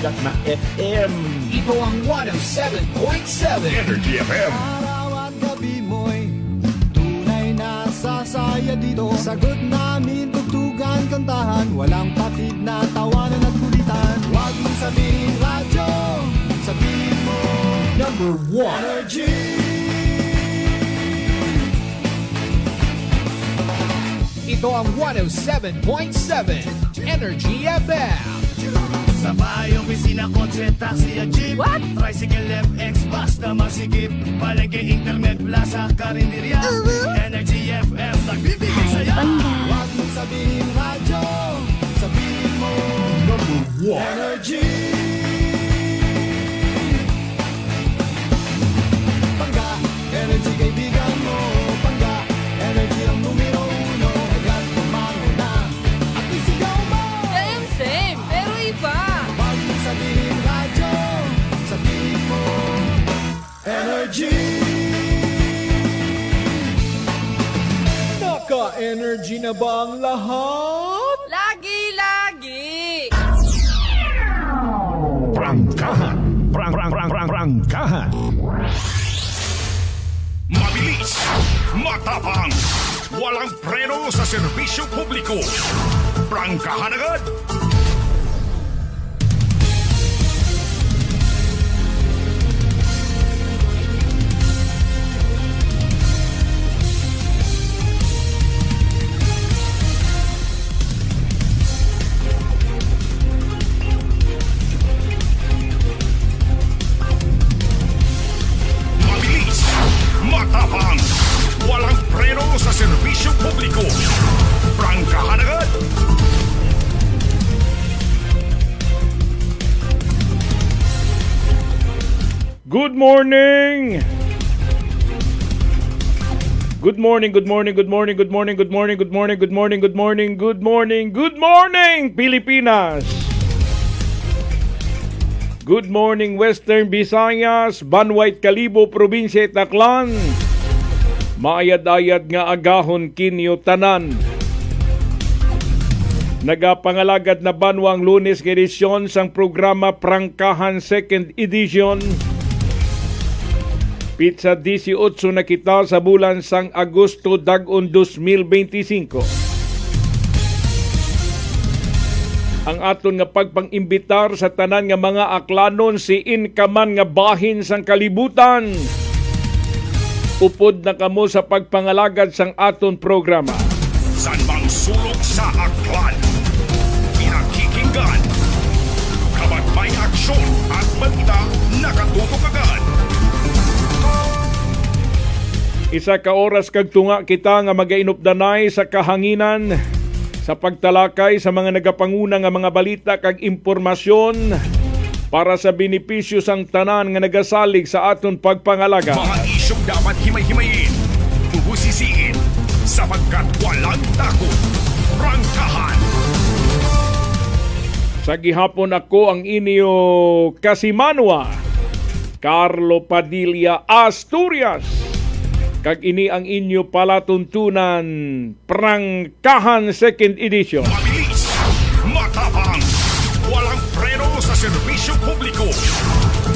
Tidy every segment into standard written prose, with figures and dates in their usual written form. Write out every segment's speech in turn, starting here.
sikat na FM. Ito ang 107.7 Energy FM. Araw at gabi mo'y tunay na sasaya dito. Sagot namin, tugtugan, kantahan, walang patid na tawanan at kulitan. Huwag mong sabihin radyo, sabihin mo Number 1. Energy. Ito ang 107.7 Energy FM. Sa bahay, opisina, kotse, taxi at jeep. What? Tricycle, FX, basta masikip. Palengke, internet, plaza, karinderya. Energy FM, nagbibigay saya. Huwag mong sabihin radyo, sabihin mo Number 1. Energy. Pangga, energy kaibigan mo. Pangga, energy ang numero uno. Agad pumano na at isigaw mo. Same, pero iba. Huwag mong sabihin radyo, sabihin mo Energy. Naka-energy na ba ang lahat? Lagi-lagi. Prangkahan. Prangkahan. Mabilis. Matapang. Walang preno sa serbisyo publiko. Prangkahan agad. Mabilis. Matapang. Walang preno sa serbisyo publiko. Prangkahan agad. Good morning! Good morning, good morning, good morning, good morning, good morning, good morning, good morning, good morning, good morning, good morning, Pilipinas! Good morning, Western Visayas, Banwait, Kalibo, Probinsya, Taclan. Maayad-ayad nga agahon kinyo tanan. Nagapangalagad na banwang Lunes nga edisyon sang programa Prangkahan 2nd Edition. Pizza 18 na kita sa bulan sang Agosto dag-on 2025. Ang aton nga pagpangimbitar sa tanan nga mga aklanon si inkaman nga bahin sang kalibutan. Upod na kamo sa pagpangalagad sang aton programa. San mang sulok sa aklan. Pinakikinggan. Kabat may aksyon at balita nakatutok agad. Isa ka oras kag tunga kita nga magainupdanay sa kahanginan sa pagtalakay sa mga nagapanguna nga mga balita kag impormasyon para sa benepisyo sang tanan nga nagasalig sa aton pagpangalaga. Mga isyong dapat himay-himayin. Bubusisiin sapagkat walang takot. Prangkahan. Sa gihapon ako ang inyo Kasimanwa, Carlo Padilla, Asturias. Kag ini ang inyo palatuntunan Prangkahan 2nd Edition. Mabilis. Matapang. Walang preno sa serbisyo publiko.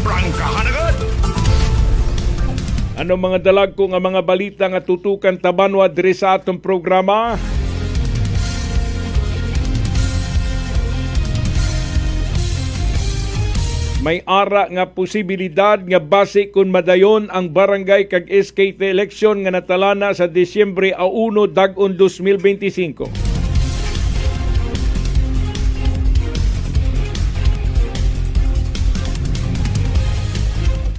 Prangkahan agad. Ano mga dalag ko nga mga balita nga tutukan tabanwa diri sa atong programa? May ara nga posibilidad nga base kung madayon ang barangay kag SKT election nga natalana sa Disyembre 1 dag-on 2025.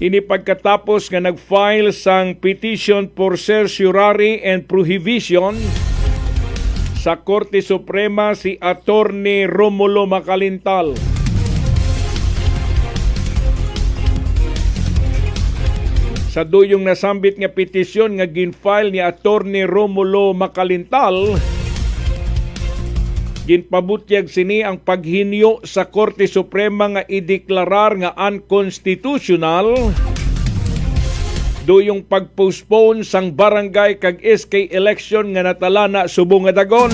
Ini pagkatapos nga nag-file sang petition for certiorari and prohibition sa Korte Suprema si Attorney Romulo Macalintal. Sa duyong nasambit nga petisyon nga gin-file ni Attorney Romulo Macalintal, ginpabutyag sini ang paghinyo sa Korte Suprema nga ideklarar nga unconstitutional duyong pagpostpone sang barangay kag SK election nga natalana subong nga dagon.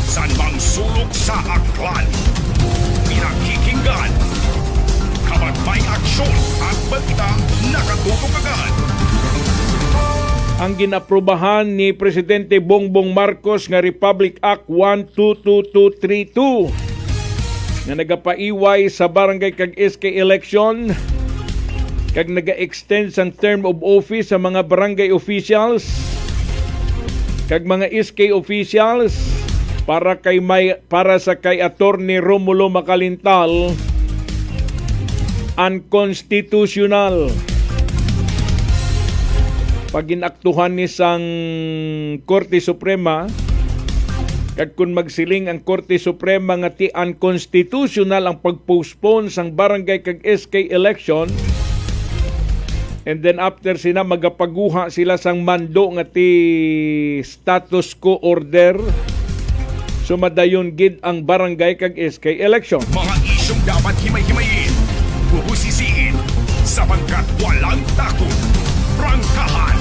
San mang sulok sa aklan. Pinakikinggan. aksyon at balita nakatutok agad. Ang ginaprubahan ni Presidente Bongbong Marcos nga Republic Act 122232 nga nagapaiway sa barangay kag SK election kag naga-extend sang term of office sa mga barangay officials kag mga SK officials para sa kay Attorney Romulo Macalintal unconstitutional. Pag inaktuhan ni sang Korte Suprema, kag kung magsiling ang Korte Suprema nga ti unconstitutional ang pag-postpone sang barangay kag SK election, and then after sina magapaguha sila sang mando nga ti status quo order, sumadayon gid ang barangay kag SK election. Mga isyong dapat himay-himayin, bubusisiin, sapagkat walang takot. Prangkahan!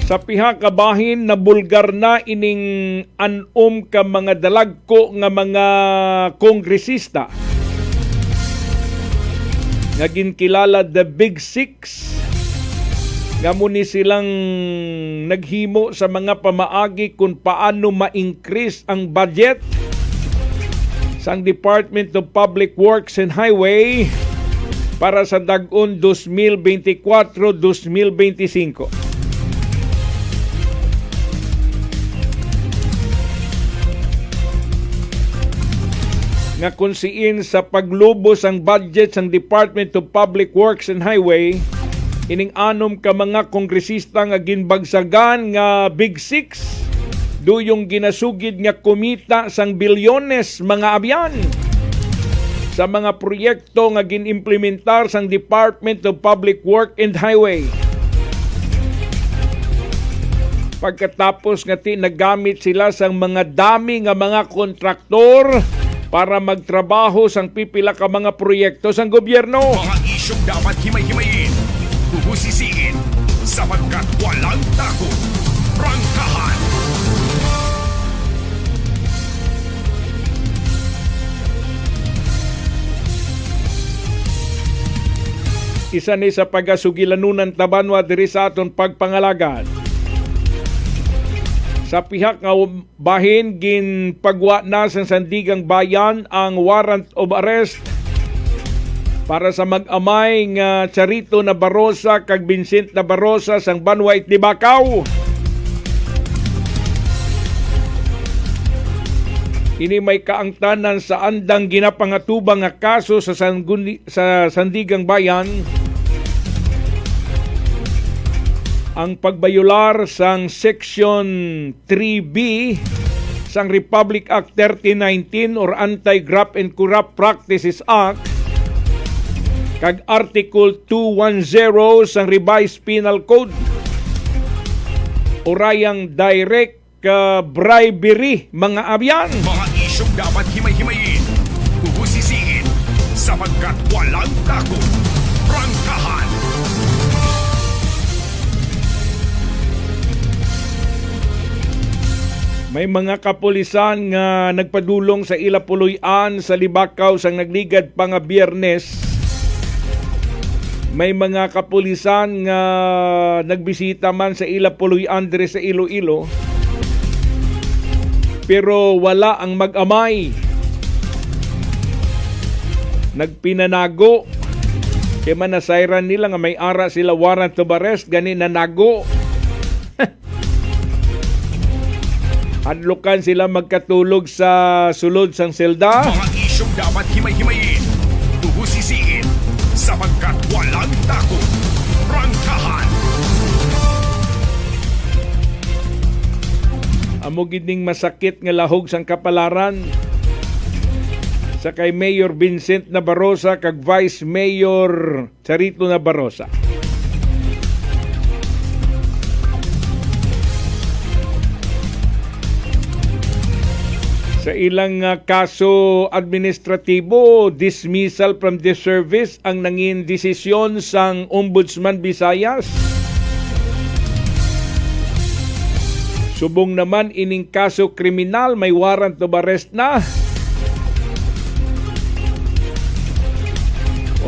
Sa piha ka bahin na bulgar na ining anom ka mga dalagko nga mga kongresista nga ginkilala the Big Six nga muni silang naghimo sa mga pamaagi kung paano ma-increase ang budget sang Department of Public Works and Highway para sa dag-on 2024-2025. Nga kunsiin sa paglubos ang budget ng Department of Public Works and Highway, ining anom ka mga kongresista nga ginbagsagan nga Big Six, duyong ginasugid nga kumita sang bilyones mga abyan sa mga proyekto nga ginimplementar sang Department of Public Work and Highway. Pagkatapos nga nagamit sila sang mga dami nga mga kontraktor para magtrabaho sang pipila ka mga proyekto sang gobyerno. Mga isyong dapat himay-himayin, bubusisiin, sapagkat walang takot. Prangkahan! Isa ni sa pagasugilanunan tabanwa diri sa aton pagpangalagad. Sa pihak nga bahin ginpagwa na sa Sandigang Bayan ang warrant of arrest para sa mag-amay nga Charito Nabarosa kag Vincent Nabarosa sang Banwait di Bacau. Ini may kaangtanan sa andang ginapangatubang nga kaso sa Sandigang Bayan ang pagbayular sang Section 3B sang Republic Act 3019 or Anti-Graft and Corrupt Practices Act kag Article 210 sang Revised Penal Code orayang direct bribery mga abyan. Mga isyong dapat himay-himayin, bubusisiin, sapagkat walang takot. Prangkahan! May mga kapulisan nga nagpadulong sa ila puloy-an sa Libakaw sang nagligad pa nga Biyernes. May mga kapulisan nga nagbisita man sa ila puloy-an diri sa Iloilo. Pero wala ang mag-amay. Nagpinanago. Kaya manasayran nila nga may ara sila warrant of arrest, gani nanago. Adlukan sila magkatulog sa sulod sang selda. Mga isyong dapat himay-himayin, bubusisiin, sapagkat walang takot. Prangkahan! Amo gid ning masakit nga lahog sang kapalaran sa kay Mayor Vincent Nabarosa kag Vice Mayor Charito Nabarosa. Sa ilang kaso administratibo, dismissal from the service ang nangin desisyon sang Ombudsman Visayas. Subong naman ining kaso kriminal, may warrant of arrest na.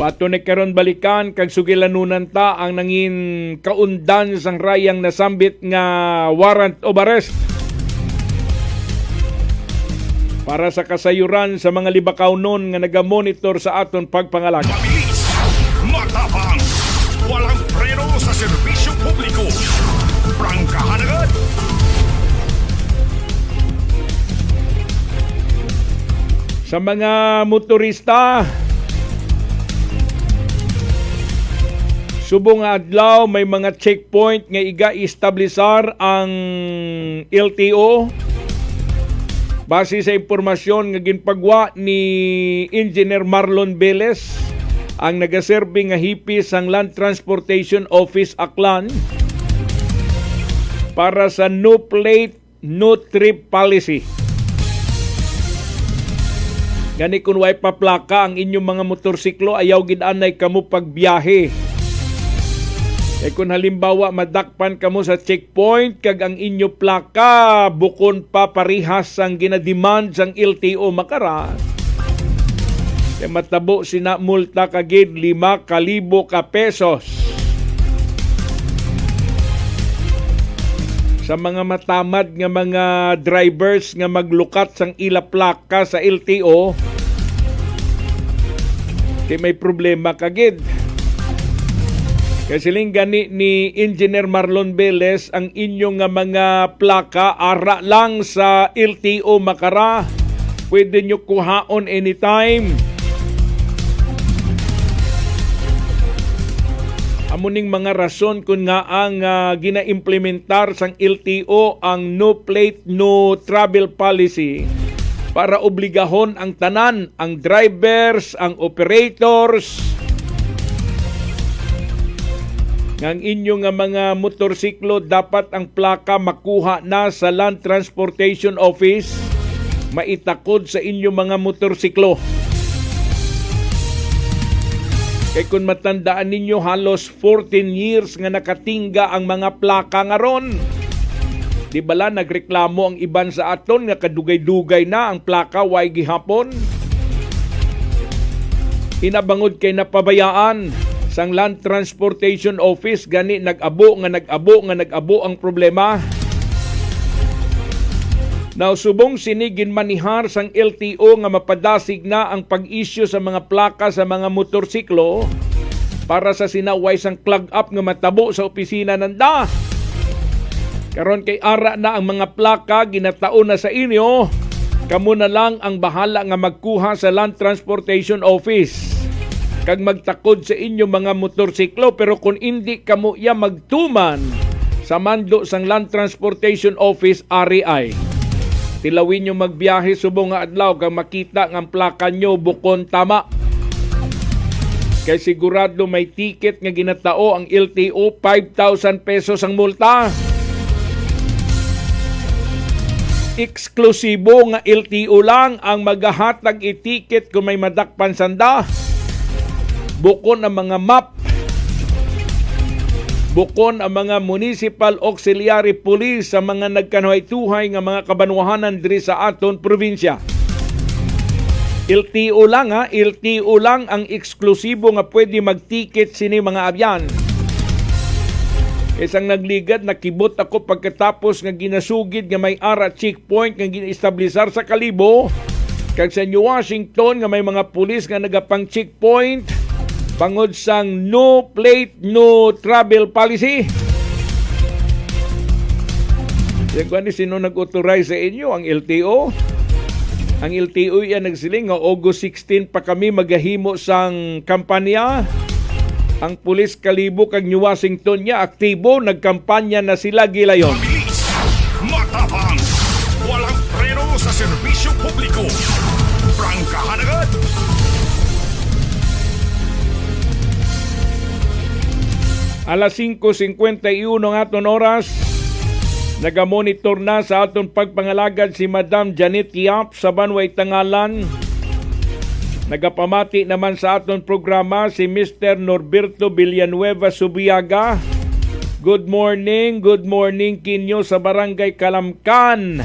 Wato na karon balikan kag sugilanunan ta ang nangin kaundan sang rayang nasambit nga warrant of arrest para sa kasayuran sa mga libakawnon nga nagamonitor sa aton pagpangalak. Mabilis, matapang, walang preno sa serbisyo publiko. Prangkahan agad! Sa mga motorista, subong nga adlaw may mga checkpoint nga iga-establisar ang LTO base sa impormasyon nga ginpagwa ni Engineer Marlon Velez, ang nagaserbi nga hipis sang Land Transportation Office Aklan para sa no plate, no trip policy. Gani kung way paplaka ang inyong mga motorsiklo, ayaw gid-anay kamo pagbiyahe. E kung halimbawa madakpan kamo sa checkpoint kag ang inyo plaka bukon pa parihas ang ginademand sang LTO makara, e matabo sina multa kagid 5,000 ka pesos. Sa mga matamad nga mga drivers nga maglukat sang ila plaka sa LTO, di may problema kagid. Kasi siling gani ni Engineer Marlon Velez, ang inyong nga mga plaka ara lang sa LTO makara. Pwede nyo kuhaon anytime. Amuning mga rason kung nga ang gina-implementar sang LTO ang no plate, no travel policy para obligahon ang tanan, ang drivers, ang operators, ng inyong mga motorsiklo dapat ang plaka makuha na sa Land Transportation Office, maitakod sa inyong mga motorsiklo. Kaya kung matandaan ninyo, halos 14 years nga nakatingga ang mga plaka nga ron. Di bala nagreklamo ang iban sa aton nga kadugay-dugay na ang plaka way gihapon. Inabangod kay napabayaan sang Land Transportation Office, gani nag-abo ang problema. Now, subong sinigin manihar sang LTO nga mapadasig na ang pag-issue sa mga plaka sa mga motorsiklo para sa sinaway sang clog up nga matabo sa opisina ng DA. Karon kay ara na ang mga plaka ginataon na sa inyo, kamo na lang ang bahala nga magkuha sa Land Transportation Office kag magtakod sa inyo mga motorsiklo. Pero kung hindi kamo ya magtuman sa mando sang Land Transportation Office REI, tilawin nyo magbiyahe subong nga adlaw kang makita ng plaka nyo bukon tama. Kay sigurado may ticket nga ginatao ang LTO, 5,000 pesos ang multa. Eksklusibo nga LTO lang ang magahatag i-ticket kung may madakpan sanda. Bukon ang mga map, bukon ang mga municipal auxiliary police sa mga nagkanuhay-tuhay nga mga kabanwahanan diri sa aton probinsya. LTO lang LTO lang ang eksklusibo nga pwede mag-ticket sini mga abyan. Isang nagligad, nakibot ako pagkatapos nga ginasugid nga may ara checkpoint nga gina-establisar sa Kalibo. Kag sa New Washington nga may mga pulis nga nagapang checkpoint bangod sang no plate, no travel policy. Yan ko sino nag-authorize sa inyo? Ang LTO? Ang LTO yan nagsiling nga August 16 pa kami magahimo sang kampanya. Ang pulis Kalibo kag New Washington niya aktibo, nagkampanya na sila gilayon. Mabilis, matapang, walang preno sa serbisyo publiko. Prangkahan agad! Alas 5:51 ng aton oras, nagamonitor na sa aton pagpangalagad si Madam Janet Yap sa Banway Tangalan. Nagapamati naman sa aton programa si Mr. Norberto Villanueva Subiaga. Good morning kinyo sa Barangay Kalamkan.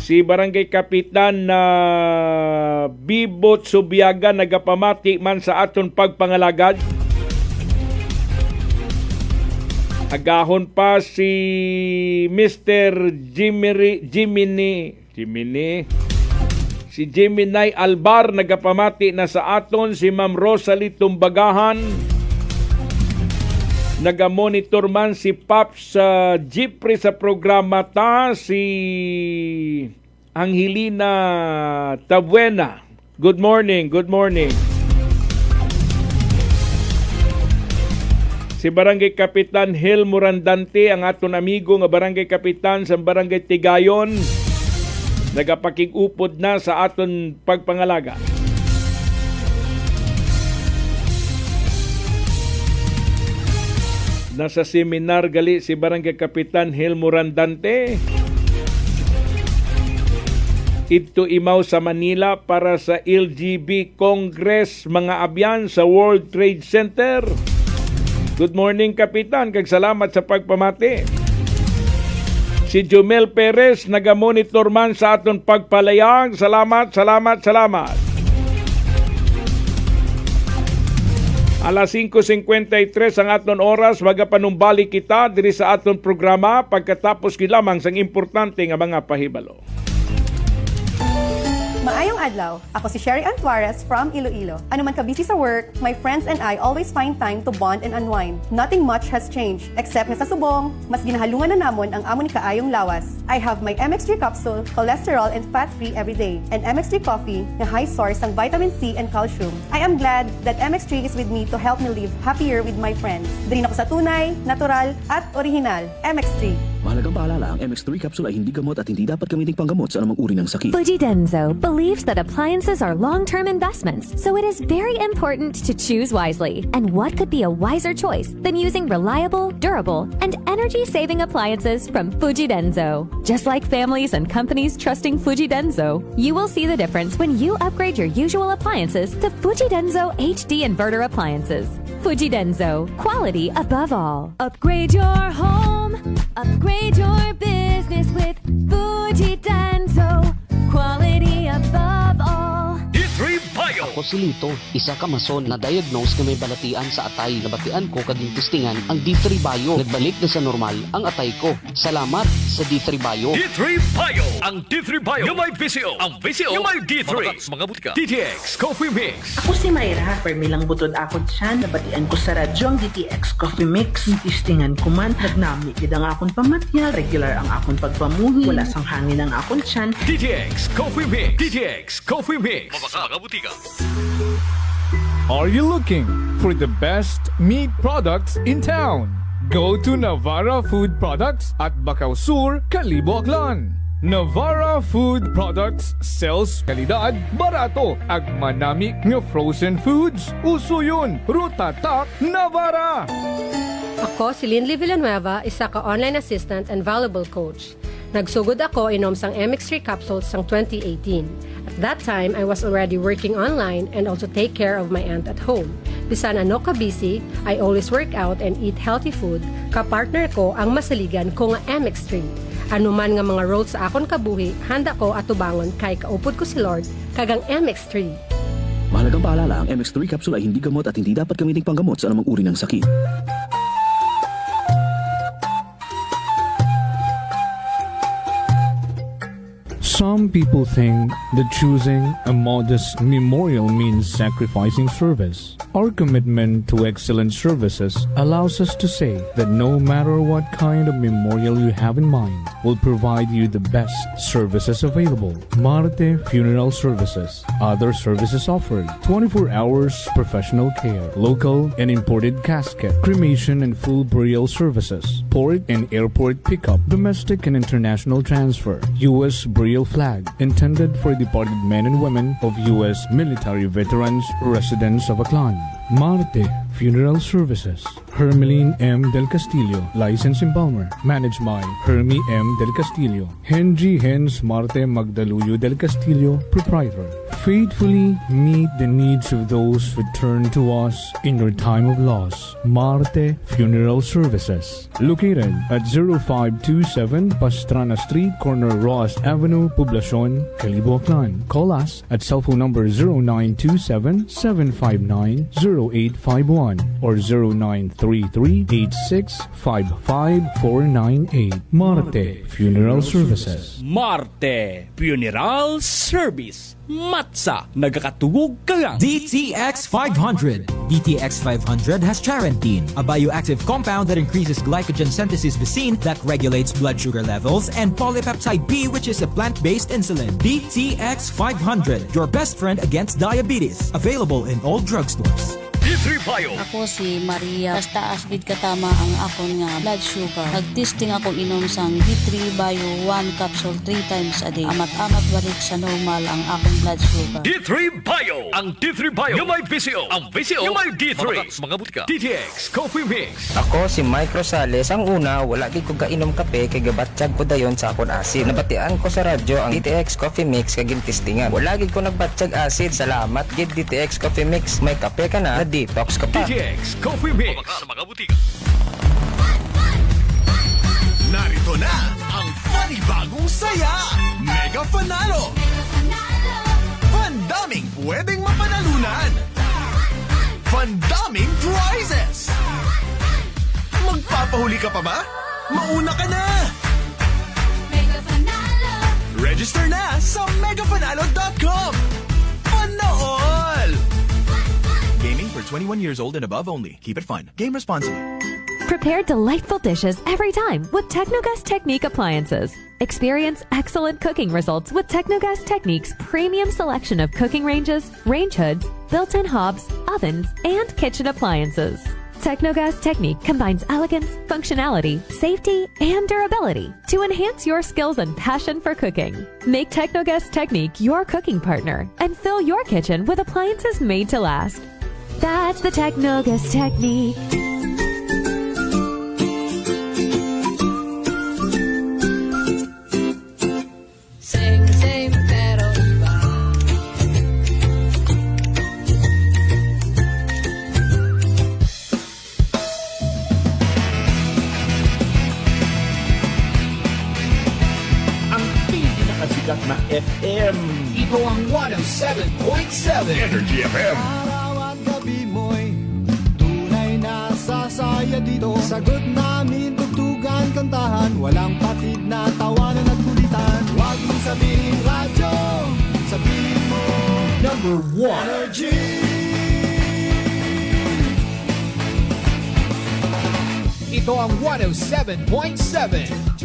Si Barangay Kapitan na Bibot Subiaga nagapamati man sa aton pagpangalagad. Agahon pa si Mr. Si Jiminay Albar nagapamati na sa aton. Si Ma'am Rosalie Tumbagahan. Nagamonitor man si Pops sa Jipri sa programa ta. Si Angelina Tabuena. Good morning, good morning. Si Barangay Kapitan Hil Morandante, ang aton amigo nga Barangay Kapitan sa Barangay Tigayon, nagapakig-upod na sa aton pagpangalaga. Nasa seminar gali si Barangay Kapitan Hil Morandante. Ito imaw sa Manila para sa LGB Congress mga abyan sa World Trade Center. Good morning, Kapitan. Kag salamat sa pagpamati. Si Jumel Perez, nagamonitor man sa aton pagpalayag. Salamat. Alas 5:53 ang aton oras, magapanumbalik kita diri sa aton programa pagkatapos gilamang sang importante nga mga pahibalo. Maayong adlaw, ako si Sherry Ann Suarez from Iloilo. Ano man ka busy sa work, my friends and I always find time to bond and unwind. Nothing much has changed, except nga sa subong, mas ginahalungan na namon ang amon kaayong lawas. I have my MX3 capsule, cholesterol and fat-free every day, and MX3 coffee na high source ng vitamin C and calcium. I am glad that MX3 is with me to help me live happier with my friends. Diri na ko sa tunay, natural, at original. MX3. Mahalagang paalala, ang MX3 capsule ay hindi gamot at hindi dapat gamiting panggamot sa anumang uri ng sakit. Fujidenzo believes that appliances are long-term investments, so it is very important to choose wisely. And what could be a wiser choice than using reliable, durable, and energy-saving appliances from Fujidenzo? Just like families and companies trusting Fujidenzo, you will see the difference when you upgrade your usual appliances to Fujidenzo HD inverter appliances. Fujidenzo, quality above all. Upgrade your home, upgrade your business with Fujidenzo, quality above all. D3 Bio. Ako si Lito, isa ka mason na diagnose na may balatian sa atay. Nabatian ko kaging testingan ang D3 Bio. Nagbalik na sa normal ang atay ko. Salamat sa D3 Bio. D3 Bio. Ang D3 Bio yung may VCO. Ang VCO yung may D3. Mga butika. DTX Coffee Mix. Ako si Mayra. Permilang butod akon siya. Nabatian ko sa radyo ang DTX Coffee Mix. Tistingan ko man. Nagnami gid ang akon pamatya. Regular ang akon pagpamuhi. Wala sang hangin ang akon siyan. DTX Coffee Mix. DTX Coffee Mix. Mga butika. Are you looking for the best meat products in town? Go to Navara Food Products at Bacau Sur, Calibo, Aklan. Navara Food Products sells kalidad, barato, ag manami nga frozen foods. Uso yun, Ruta Tak Navara! Ako si Linley Villanueva, isa ka online assistant and valuable coach. Nagsugod ako inom sang MX3 capsules sang 2018. At that time, I was already working online and also take care of my aunt at home. Bisan ano ka busy, I always work out and eat healthy food. Kapartner ko ang masaligan ko nga MX3. Ano man nga mga roles sa akon kabuhi, handa ko atubangon kay kaupod ko si Lord kagang MX3. Mahalagang paalala, ang MX3 capsule ay hindi gamot at hindi dapat gamiting panggamot sa anumang uri ng sakit. Some people think that choosing a modest memorial means sacrificing service. Our commitment to excellent services allows us to say that no matter what kind of memorial you have in mind, we'll provide you the best services available. Marte Funeral Services. Other services offered: 24 hours professional care, local and imported casket, cremation and full burial services, port and airport pickup, domestic and international transfer, U.S. burial flag, intended for departed men and women of U.S. military veterans residents of Aklan. Marte Funeral Services. Hermeline M. Del Castillo, Licensed Embalmer. Managed by Hermie M. Del Castillo. Henry Hens Marte Magdaluyo Del Castillo, Proprietor. faithfully meet the needs of those who turn to us in your time of loss. Marte Funeral Services. Located at 0527 Pastrana Street, corner Ross Avenue, Poblacion, Calibo, Aklan. Call us at cellphone number 0927-759-0851 or 0933-8655-498. Marte Funeral Services. Marte Funeral Service. Matsa, nagakatugog ka lang. DTX 500. DTX 500 has charantine, a bioactive compound that increases glycogen synthesis vacine that regulates blood sugar levels, and polypeptide B, which is a plant-based insulin. DTX 500, your best friend against diabetes. Available in all drugstores. D3 Bio. Ako si Maria. Taas gid katama ang akon nga blood sugar. Nagtesting ako inom sang D3 Bio 1 capsule 3 times a day. Amat-amat balik sa normal ang akong blood sugar. D3 Bio. Ang D3 Bio yung may VCO. Ang VCO yung may D3. Mga butika. DTX Coffee Mix. Ako si Mike Rosales. Ang una, wala gid ko kainom kape kay gabatsyag ko dayon sa akon acid. Nabatian ko sa radyo ang DTX Coffee Mix kay gintistingan. Wala gid ko nagbatsyag acid. Salamat gid DTX Coffee Mix. May kape ka na, detox ka pa. DTX Coffee Mix. Sa mga butika. Narito na ang panibagong saya, Mega Fanalo! Pandaming pwedeng mapanalunan! Pandaming prizes! Magpapahuli ka pa ba? Mauna ka na! Mega Fanalo! Register na sa megafanalo.com! Panool! Gaming for 21 years old and above only. Keep it fun. Game responsibly. Prepare delightful dishes every time with Technogas Technique appliances. Experience excellent cooking results with Technogas Technique's premium selection of cooking ranges, range hoods, built-in hobs, ovens, and kitchen appliances. Technogas Technique combines elegance, functionality, safety, and durability to enhance your skills and passion for cooking. Make Technogas Technique your cooking partner and fill your kitchen with appliances made to last. That's the Technogas Technique. Same, pero iba. Ang pinakasikat na FM. Ito ang 107.7 Energy FM. Araw at gabi mo'y tunay na sasaya dito. Sagot namin, tugtugan, kantahan. Walang patid na tawanan at kulitan. Huwag mong sabihin radyo, sabihin mo Number 1. Energy. Ito ang 107.7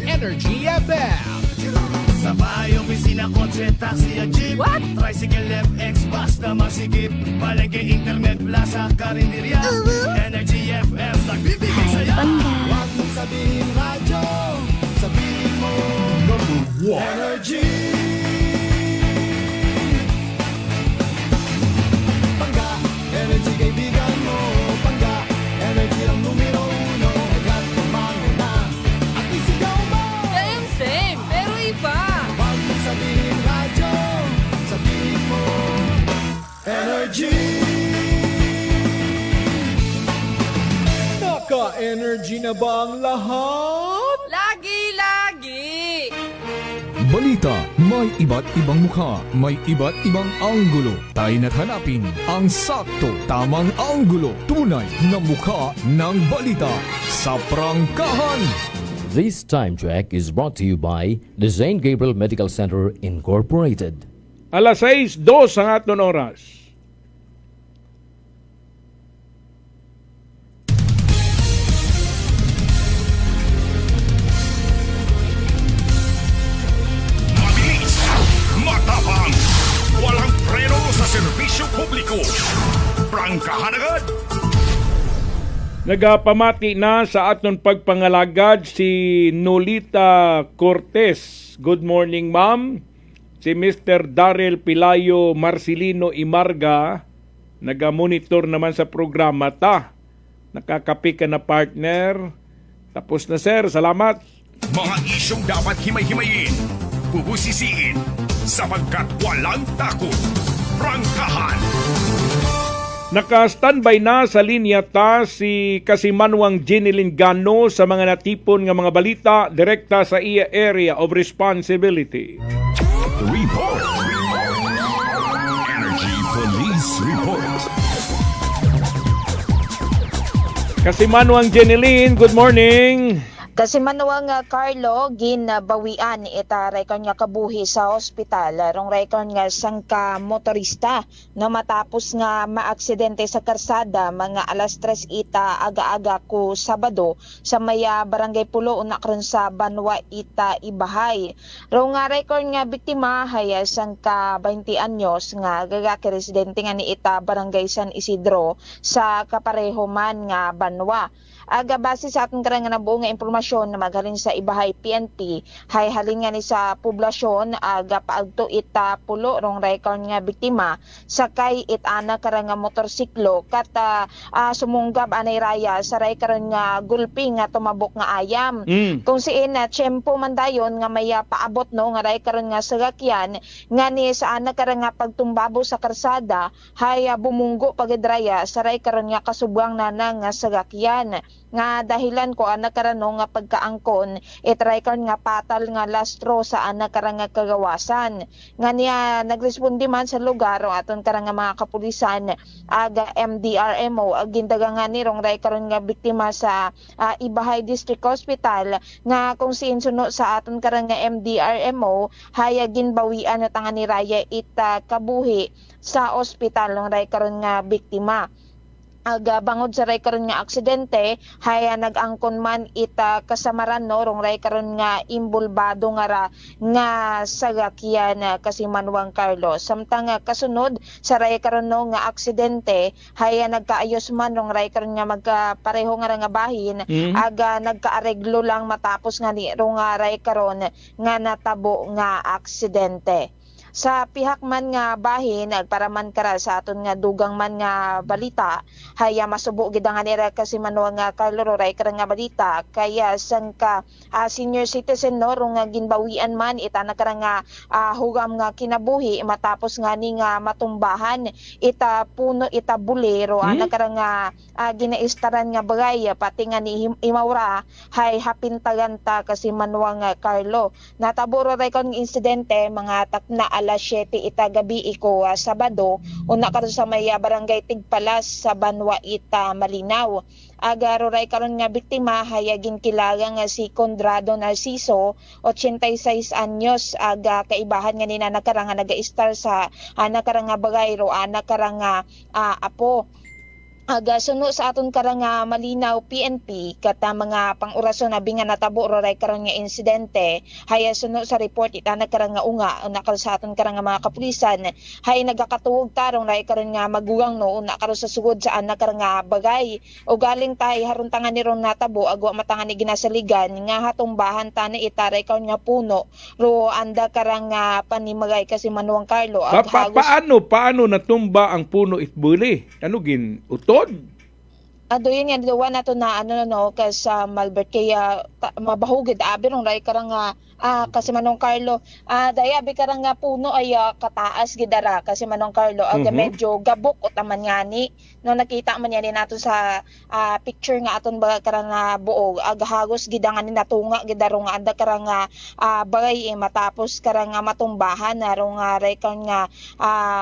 Energy FM. Sa bahay, opisina, kotse, taxi at jeep. What? Tricycle, FX, basta masikip. Palengke, internet, plaza, karinderya. Energy FM, nagbibigay saya. Huwag mong sabihin radyo, sabihin mo Number 1. Energy. Pangga, energy kaibigan mo. Pangga, energy ang numero 1. Agad kumango na at isigaw mo. Same, pero iba. Huwag mong sabihin radyo, sabihin mo Energy. Naka-energy na ba ang lahat? Lagi. Balita, may iba't ibang mukha, may iba't ibang anggulo. Tayo na't hanapin ang sakto, tamang anggulo, tunay na mukha ng balita sa prangkahan. This time check is brought to you by the St. Gabriel Medical Center Incorporated. Alas 6:02 ang aton oras. Mabilis, matapang, walang preno sa serbisyo publiko. Prangkahan agad! Nagapamati na sa aton pagpangalagad si Nolita Cortez. Good morning, ma'am. Si Mr. Daryl Pilayo Marcelino Imarga, naga-monitor naman sa programa ta. Nakakapi ka na partner. Tapos na, sir. Salamat. Mga isyong dapat himay-himayin, bubusisiin, sapagkat walang takot. Prangkahan. Naka-standby na sa linya ta si Kasimanwang Jeneline Gano sa mga natipon nga mga balita direkta sa iya area of responsibility. Report. Energy Police Report. Kasimanwang Jeneline, good morning. Kasi manuwang Carlo, ginabawian ita rekon nga kabuhi sa ospital. Rong rekon nga sangka motorista na matapos nga maaksidente sa karsada mga alas 3 ita aga-aga ko Sabado sa maya Barangay Pulo unakron sa Banwa ita Ibahay. Rong nga rekon nga biktima hay sangka 20 anyos nga gagaki residente nga ni ita Barangay San Isidro sa kapareho man nga Banwa. Aga base sa atong karang nga buong nga impormasyon na maghalin sa Ibahay PNP hay halin nga ni sa poblasyon aga paagto ita pulo rong rekon nga biktima sakay itana karang nga motorsiklo kat sumunggab anay raya sa ray karon nga gulpi nga tumabok nga ayam. Kung siin na tiyempo man dayon nga may paabot no nga ray karon nga sagakyan nga ni sa ana karang nga pagtumbabo sa karsada hay bumunggo pagidraya sa ray karon nga kasubwang nana nga sagakyan. Nga dahilan ko anak karano nga pagkaangkon itry kon nga patal nga lastro sa anak karang nga kagawasan nga niya nagrespondi man sa lugar o aton karang nga mga kapulisan aga MDRMO gindaga nga ni rong ray karon nga biktima sa Ibahay District Hospital nga kung sinsuno sa aton karang nga MDRMO haya ginbawian at nga ni raya ita kabuhi sa ospital ng ray karon nga biktima. Aga bangod sa ray karon nga aksidente haya nag-angkon man ita kasamaran no rong ray karon nga imbulbado nga sagakyan Kasimanwang Carlo samtang kasunod sa ray karon no nga aksidente haya nagkaayos man rong ray karon nga magpareho nga bahin aga nagkaareglo lang matapos nga ni rong ray karon nga natabo nga aksidente. Sa pihak man nga bahin nagparaman kara sa aton nga dugang man nga balita haya masubo gid nga nira Kasimanwang nga Carlo ray karang nga balita kaya sangka senior citizen no rong nga ginbawian man ita na karang nga hugam nga kinabuhi matapos nga ni nga matumbahan ita puno ita bulero ana karang nga ginaistaran nga bagay pati nga ni imawra hay hapintagan ta Kasimanwang nga Carlo. Nataburo ray kon insidente mga takna alas 7 ita gabi iko Sabado una karon sa may Barangay Tigpalas sa Banwa ita Malinaw. Aga ray karon nga biktima hayagin kilala nga si Condrado Narciso 86 anyos aga kaibahan nga nina nakarang nga naga-star sa nakarang nga bagay ro nakarang nga apo. Aga suno sa aton karang nga Malinaw PNP kata mga pang-orason na binga natabo ray karon nga insidente haya suno sa report ita na karang nga unga nakal sa aton karang nga mga kapulisan hay nagakatuog tarong ray karon nga maguwang no una karon sa sugod sa ana karang nga bagay o galing tay haron tangan ni ron natabo agwa matangan ni ginasaligan nga hatumbahan tani ita ray karon nga puno ro anda karang nga panimagay Kasimanwang Carlo paano natumba ang puno itbuli ano gin uto Adoy nga duwa nato na kas Malbert kaya mabahugid abi rong ray karang nga Kasimanwang Carlo dayabi karang nga puno ay kataas gidara Kasimanwang Carlo aga medyo gabok utaman ngani no nakita man yan nato sa picture nga aton baga karang nga buog aga hagos gidangan ni natunga gidaro nga anda karang nga bagay matapos karang nga matumbahan rong ray karang nga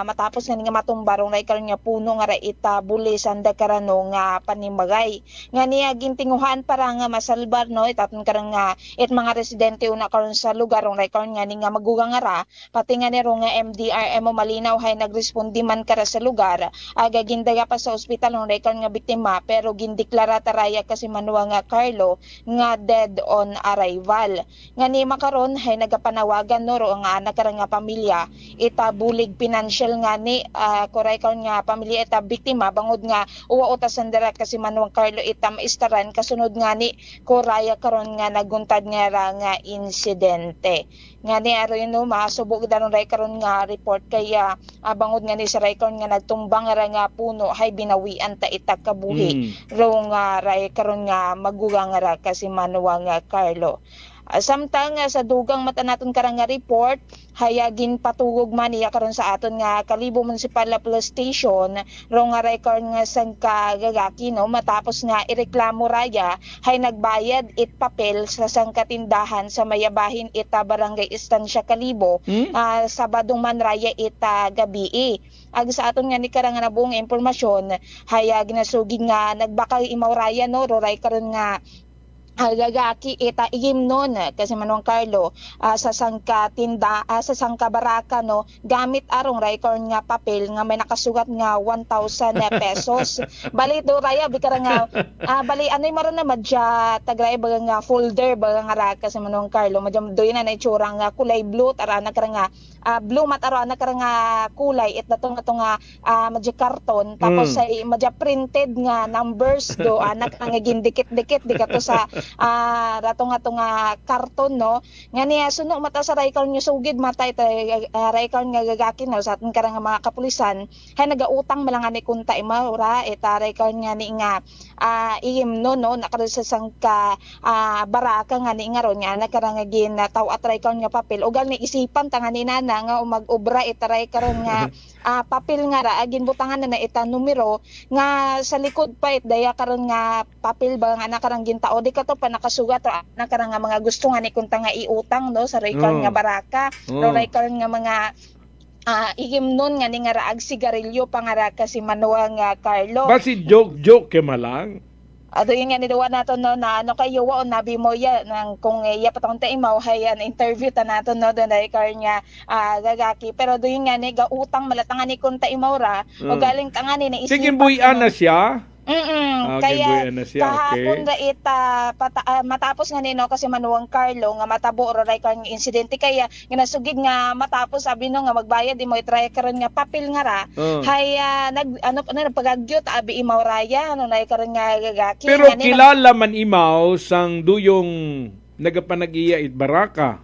matapos nga matumba rong ray karang nga puno nga ita bulis anda karano nga panimagay nga niya gintinguhan para nga masalbar no itaton karang nga mga residente una karon sa lugar rong rekon nga ni nga magugang ara pati nga ni rong nga MDRMO Malinaw hay nagrespondi man kara sa lugar aga gindaga pa sa ospital rong rekon nga biktima pero gindeklara taraya Kasimanwang nga Carlo nga dead on arrival nga ni makaron hay nagapanawagan no ro nga anak nga pamilya ita bulig financial nga ni korekon nga pamilya ita biktima bangod nga uwa utasan dira Kasimanwang Carlo ita maistaran kasunod nga ni koraya karon nga naguntad nga nga insidente nga ni aron no masubog danon ray karon nga report kaya bangod nga ni sa ray karon nga nagtumbang nga puno hay binawian ta ita kabuhi ro nga ray karon nga magugang ra Kasimanwang nga Carlo. Samtang sa dugang mata naton karang nga report, hayagin patugog man iya karon sa aton nga Kalibo Municipal Police Station rong nga record nga sang kagagaki no matapos nga ireklamo raya hay nagbayad it papel sa sang katindahan sa mayabahin ita barangay Estancia Kalibo Sabadong man raya ita gabi. Ag sa aton nga ni karang nga nabuong impormasyon hayag nasugid nga nagbakal imaw raya no roray karon nga gagaki ita igim nun kasi Manong Carlo sa sangka tinda sa sangka baraka no gamit arong record nga papel nga may nakasugat nga 1,000 pesos bali do raya bikara nga bali anoy maron na madya tagray baga nga folder baga nga raka sa Manong Carlo madya doy na itsura nga kulay blue tara na kara nga blue mataro na kara nga kulay it natong nga madya karton tapos ay madya printed nga numbers do anak nga gindikit-dikit di kato sa rato nga karton no nga niya suno mata sa record nyo sugid matay record nga gagakin no sa atin karang mga kapulisan hay nagautang malanga ni kunta imaura eta record nga ni nga ihim no nakaro sa sangka baraka nga ni nga ron nga nakarang gin taw at record nga papel ugal ni isipan tanga ni nana nga mag-obra eta record nga papel nga ra agin butangan na eta numero nga sa likod pa daya karon nga papel ba nga nakarang gintao di kato pa nakasugat nakarang nga mga gusto nga ni kunta nga iutang no sa record nga baraka record nga mga igim nun nga ni nga raag sigarilyo pangaraka si Manuel nga Carlo basi joke ke malang ato yung nga nidawa nato no na ano kayo o nabi mo ya nang kung iya patong ta imaw hayan interview ta nato no doon record nga gagaki pero do yung nga ni gautang malatangan ni kunta imaw ra o galing tangan ni naisipan sige buyan na siya kaya kahapon ra ita matapos nga nino kasi Manuang Carlo nga matabo ro record nga insidente kaya ginasugid nga matapos sabi no nga magbayad imo i-try karon nga papel nga ra hay nagpagagyot abi imaw raya ano na karon nga gagaki pero kilala man imaw sang duyong nagapanag-iya it baraka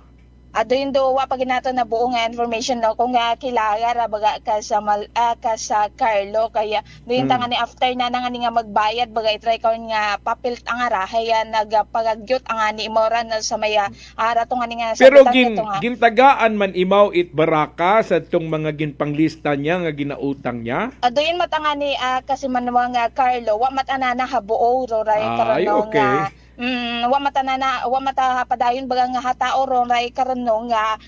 doon do wa pag nato na buong information no kung kilala ra baga ka sa Carlo kaya doon tanga ni after na nga ni nga magbayad baga i-try karon nga papel tangara haya nagpagagyot ang ani imora na sa maya rato nga ni nga pero gintagaan man imaw it baraka sa tong mga ginpanglista niya nga ginautang niya doon matanga ni kasi Manuel nga Carlo wa matana na habuo ro ray karon nga wa mata padayon baga nga hatao ron ray karon no nga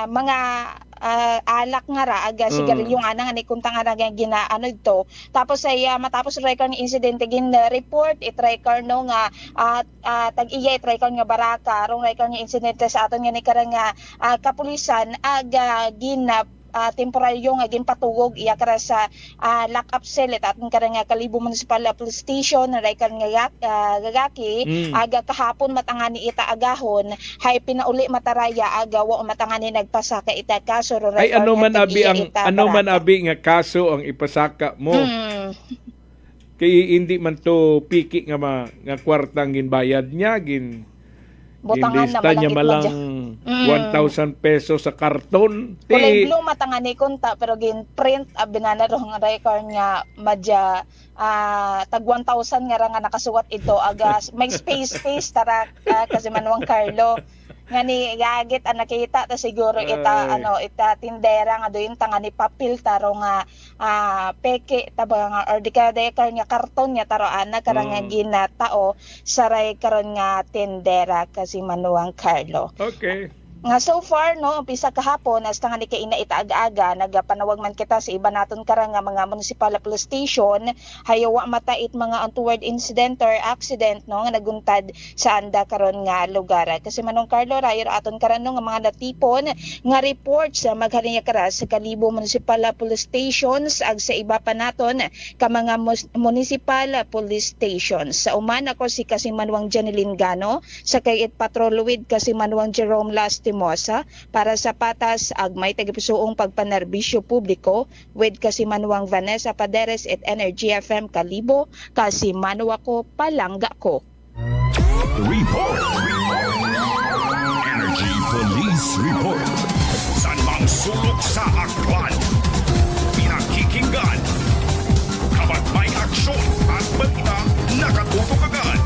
mga alak nga ra aga sigarilyo nga nga ni kuntang nga ginaano ito tapos ay matapos record ng insidente gin report record no nga tag-iya record nga baraka rong record ng insidente sa aton nga ni karang kapulisan aga temporaryo nga ginpatugog iya kara sa lock-up cell at karang nga Kalibo Municipal Police Station na record nga gagaki aga kahapon matangani ita agahon hay pinauli mataraya aga wa matangani nagpasaka ita kaso ro ay ano man abi nga kaso ang ipasaka mo kay hindi man to piki nga kwartang ginbayad niya butangan niya malang 1,000 pesos sa karton. Kulay blue matangani kunta pero gin print binana ro nga record nga madya tag 1,000 nga ra nga nakasuwat ito aga may space tara kasi Manuang Carlo nga ni gagit nakita ta siguro ita tindera nga doon tanga ni papel taro nga peke taba nga or di ka nga karton nga taro ana karang nga ginatao saray karon nga tindera kasi Manuang Carlo. Okay. Nga so far no umpisa kahapon hasta nga ni kay ina ita-aga nagapanawag man kita sa iba naton karang nga mga municipal police station hayawa matait mga untoward incident or accident no nga naguntad sa anda karon nga lugar kasi Manong Carlo rayo aton karon no nga mga natipon nga reports sa maghalinya kara sa Kalibo Municipal Police Stations ag sa iba pa naton ka mga municipal police stations sa uman ako si kasi Manuang Janeline Gano sa kay patrolwid kasi Manuang Jerome Lastimosa para sa patas agmay tagipusoong pagpanerbisyo publiko with kasi Manuang Vanessa Paderes at Energy FM Kalibo kasi Manuwa ko palangga ko. Report. Energy Police Report. San mang sulok sa akwan? Pinakikinggan. Kapag may aksyon at balita, nakatutok agad.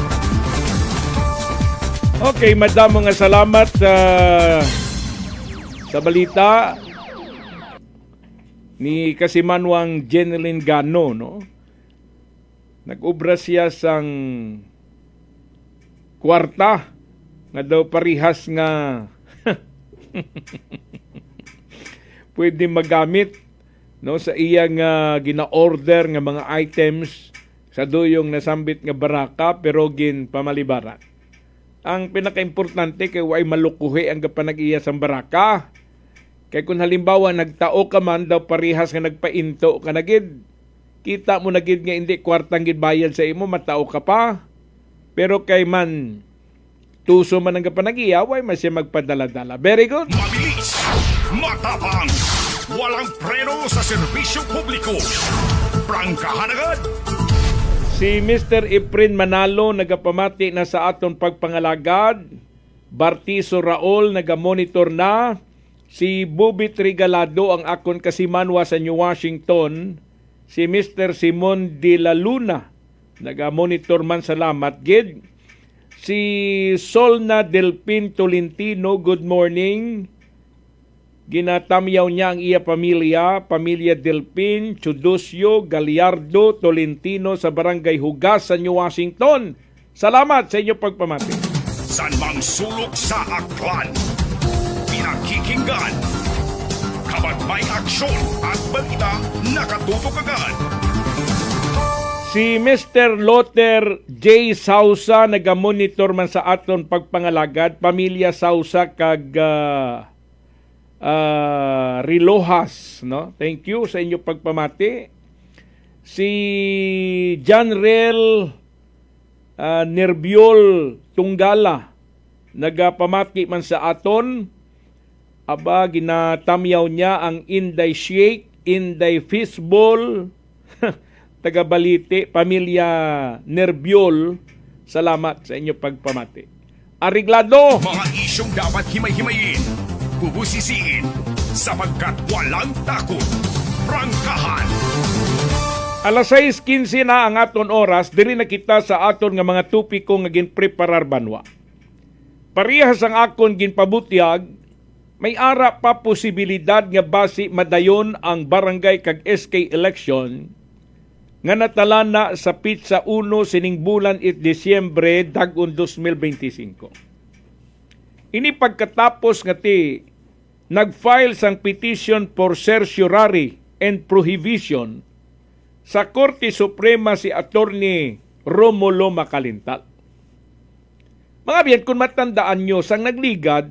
Okay, madamo nga salamat sa balita ni Kasimanwang Jeneline Gano, no? Nag-ubra siya sang kwarta nga daw parihas nga pwede magamit, no, sa iyang gina-order nga mga items sa duyong nasambit nga baraka pero gin pamalibaran. Ang pinaka-importante kay way malukuhi ang kapanag-iya sa baraka. Kay kung halimbawa nagtao ka man daw parihas nga nagpainto ka na gid, kita mo na gid nga hindi kwartang gid bayad sa imo, matao ka pa. Pero kay man tuso man ang kapanag-iya, way man siya magpadala-dala. Very good. Mabilis, matapang, walang preno sa serbisyo publiko. Prangkahan agad. Si Mr. Efren Manalo nagapamati na sa aton pagpangalagad. Bartiso Raul nagamonitor na. Si Bobby Trigalado ang akon kasimanwa sa New Washington. Si Mr. Simon de la Luna nagamonitor man, salamat gid. Si Solna Delpin Tolentino, good morning. Ginatamyaw niya ang iya pamilya Delpin, Chudosio, Gallardo, Tolentino sa Barangay Hugas sa New Washington. Salamat sa inyong pagpamati. San mang sulok sa aklan, pinakikinggan, kapag may aksyon at balita, nakatutok agad. Si Mr. Loter J. Sausa nagamonitor man sa aton pagpangalagad. Pamilya Sausa kag Rilohas, no? Thank you sa inyong pagpamati. Si Janrel Nerbiol Tunggala nagapamati man sa aton. Aba, ginatamyaw niya ang Inday Shake, Inday Fishball, taga-Balite, pamilya Nerbiol. Salamat sa inyong pagpamati. Ariglado! Mga isyong dapat himay-himayin, bubusisiin, sapagkat walang takot. Prangkahan! Alas 6:15 na ang aton oras, diri na kita sa aton nga mga tupiko nga ginpreparar banwa. Parehas ang akon ginpabutyag, may ara pa posibilidad nga basi madayon ang barangay kag SK election nga natalana sa pitsa 1 sining bulan it Disyembre dag-on 2025. Ini pagkatapos nga ti nag-file sang petition for certiorari and prohibition sa Korte Suprema si Attorney Romulo Macalintal. Mga biyan, kung matandaan nyo, sang nagligad,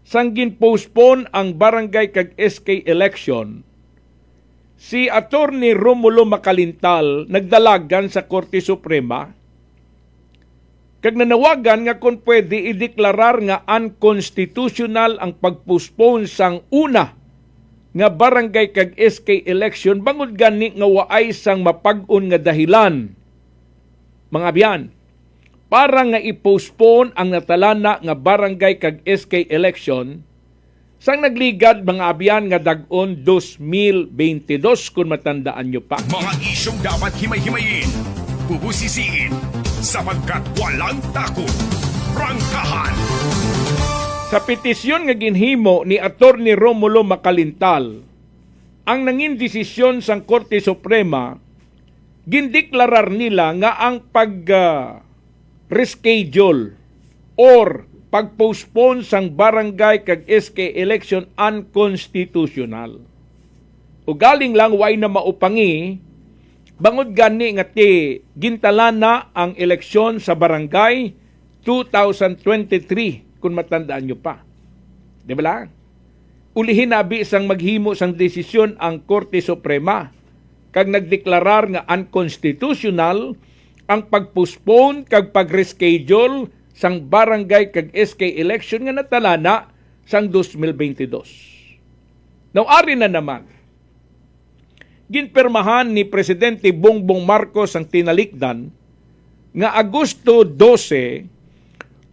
sang gin-postpone ang barangay kag SK election, si Attorney Romulo Macalintal nagdalagan sa Korte Suprema kag nanawagan nga kung pwede ideklarar nga unconstitutional ang pagpostpone sang una nga barangay kag SK election bangod gani nga waay sang mapag-on nga dahilan. Mga biyan, para nga i-postpone ang natalana nga barangay kag SK election sang nagligad mga abyan nga dag-on 2022 kung matandaan nyo pa. Mga isyong dapat himay-himayin, bubusisiin, sapagkat walang takot. Prangkahan! Sa petisyon nga ginhimo ni Attorney Romulo Macalintal, ang nangin desisyon sang Korte Suprema, gindeklarar nila nga ang reschedule or pag-postpone sang barangay kag SK election unconstitutional. O galing lang way na maupangi, bangod gani nga ti gintalana ang eleksyon sa barangay 2023 kung matandaan nyo pa. Di ba lang? Ulihin nabi sang maghimo sang desisyon ang Korte Suprema kag nagdeklarar nga unconstitutional ang pag-postpone kag pag-reschedule sang barangay kag SK election nga natalana sang 2022. Now, ari na naman, ginpermahan ni Presidente Bongbong Marcos ang tinalikdan nga Agosto 12,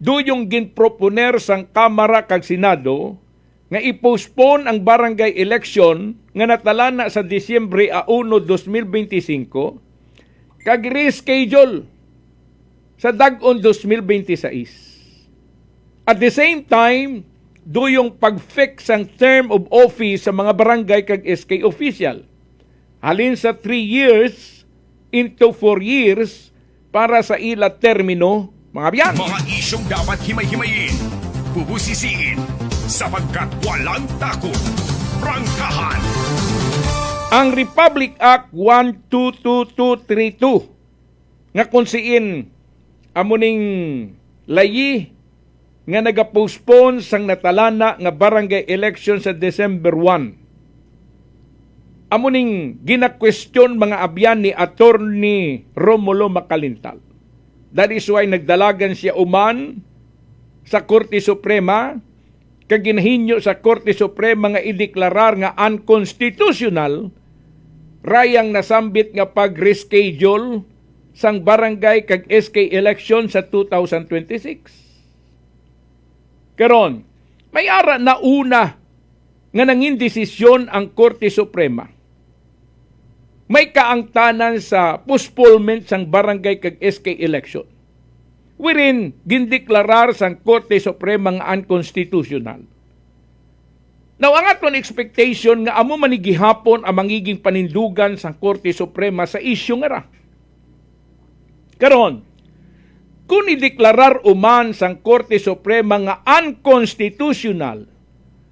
duyong ginproponer sang Kamara kag Senado nga i-postpone ang barangay election nga natalana sa Disyembre 1, 2025 kag reschedule sa dag-on 2026. At the same time, yung pag-fix ang term of office sa mga barangay kag SK official. Halin sa 3 years into 4 years para sa ila termino, mga biyan. Mga isyong dapat himay-himayin, bubusisiin, sapagkat walang takot. Prangkahan. Ang Republic Act 12232 nga kunsiin amuning layi nga nagapostpone sang natalana nga barangay election sa December 1. Amuning gina-question mga abyan ni Attorney Romulo Macalintal. That is why nagdalagan siya uman sa Korte Suprema, kag ginahinyo sa Korte Suprema nga ideklarar nga unconstitutional rayang nasambit nga pag-reschedule sang barangay kag SK election sa 2026. Karon, may ara na una nga nangin desisyon ang Korte Suprema. May kaangtanan sa postponement sang barangay kag SK election. Wherein gindeklarar sang Korte Suprema nga unconstitutional. Now, ang aton expectation nga amo manigihapon ang mangiging panindugan sang Korte Suprema sa isyu nga ra. Karon, kung ideklarar uman sang Korte Suprema nga unconstitutional,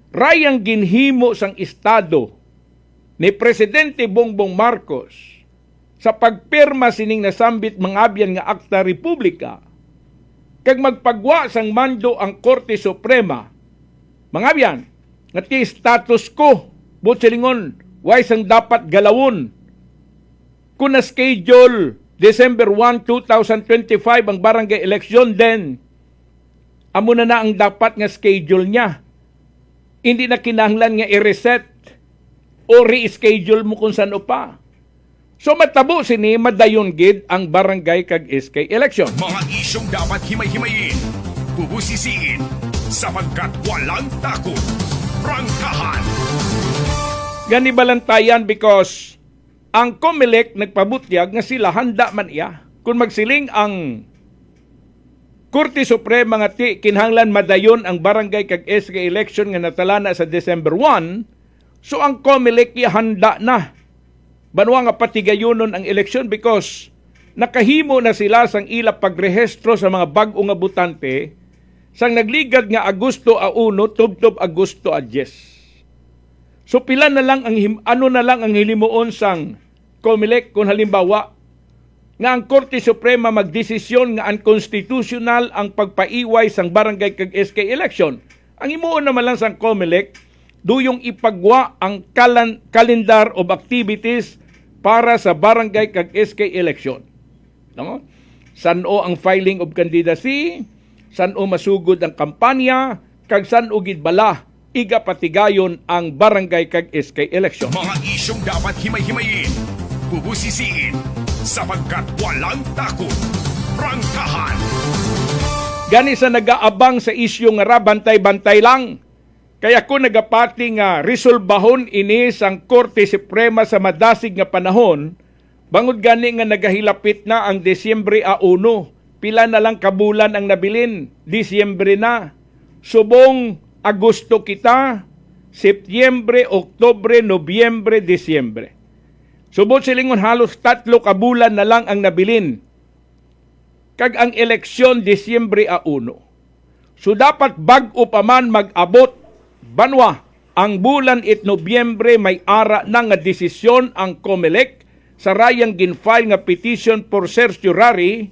rayang ginhimo sang Estado ni Presidente Bongbong Marcos sa pagpirma sining nasambit mga abyan nga Akta Republika, kag magpagwa sang mando ang Korte Suprema, mga abyan, nga ti status quo, butsilingon, way sang dapat galawon. Kung na-schedule December 1, 2025 ang barangay election, then amo na ang dapat nga schedule niya. Hindi na kinahanglan nga i-reset o re-schedule mo kung saan pa. So matabo sini madayon gid ang barangay kag SK election. Mga isyong dapat himay-himayin, bubusisiin, sapagkat walang takot. Prangkahan. Gani balantayan because ang COMELEC nagpabutyag nga sila handa man iya. Kung magsiling ang Korte Suprema nga ti kinahanglan madayon ang barangay kag SK election nga natalana sa December 1, so ang COMELEC handa na. Banwa nga patigayonon ang eleksyon because nakahimo na sila sang ila pagrehistro sa mga bag-o nga botante sang nagligad nga Agosto 1 tubtob Agosto 10. So pila na lang ang ang hilimuon sang COMELEC kung halimbawa nga ang Korte Suprema magdesisyon nga unconstitutional ang pagpaiway sang barangay kag SK election. Ang himuon naman lang sang COMELEC duyong ipagwa ang calendar of activities para sa barangay kag SK election. No? San-o ang filing of candidacy, san-o masugod ang kampanya, kag san-o gidbala iga patigayon ang barangay kag SK election. Mga isyong dapat himay-himayin, bubusisiin, sapagkat walang takot. Prangkahan. Gani sa nagaabang sa isyu nga ra bantay-bantay lang. Kaya kung nagapati nga resolbahon ini sang Korte Suprema sa madasig nga panahon, bangod gani nga nagahilapit na ang Disyembre 1, pila na lang kabulan ang nabilin, Disyembre na. Subong Agosto kita, Setyembre, Oktobre, Nobyembre, Disyembre. Subot silingon halos 3 kabulan na lang ang nabilin. Kag ang eleksyon Disyembre 1. So dapat bag-o pa man mag-abot, banwa, ang bulan it Nobyembre may ara na nga desisyon ang COMELEC sa rayang ginfile nga petition for certiorari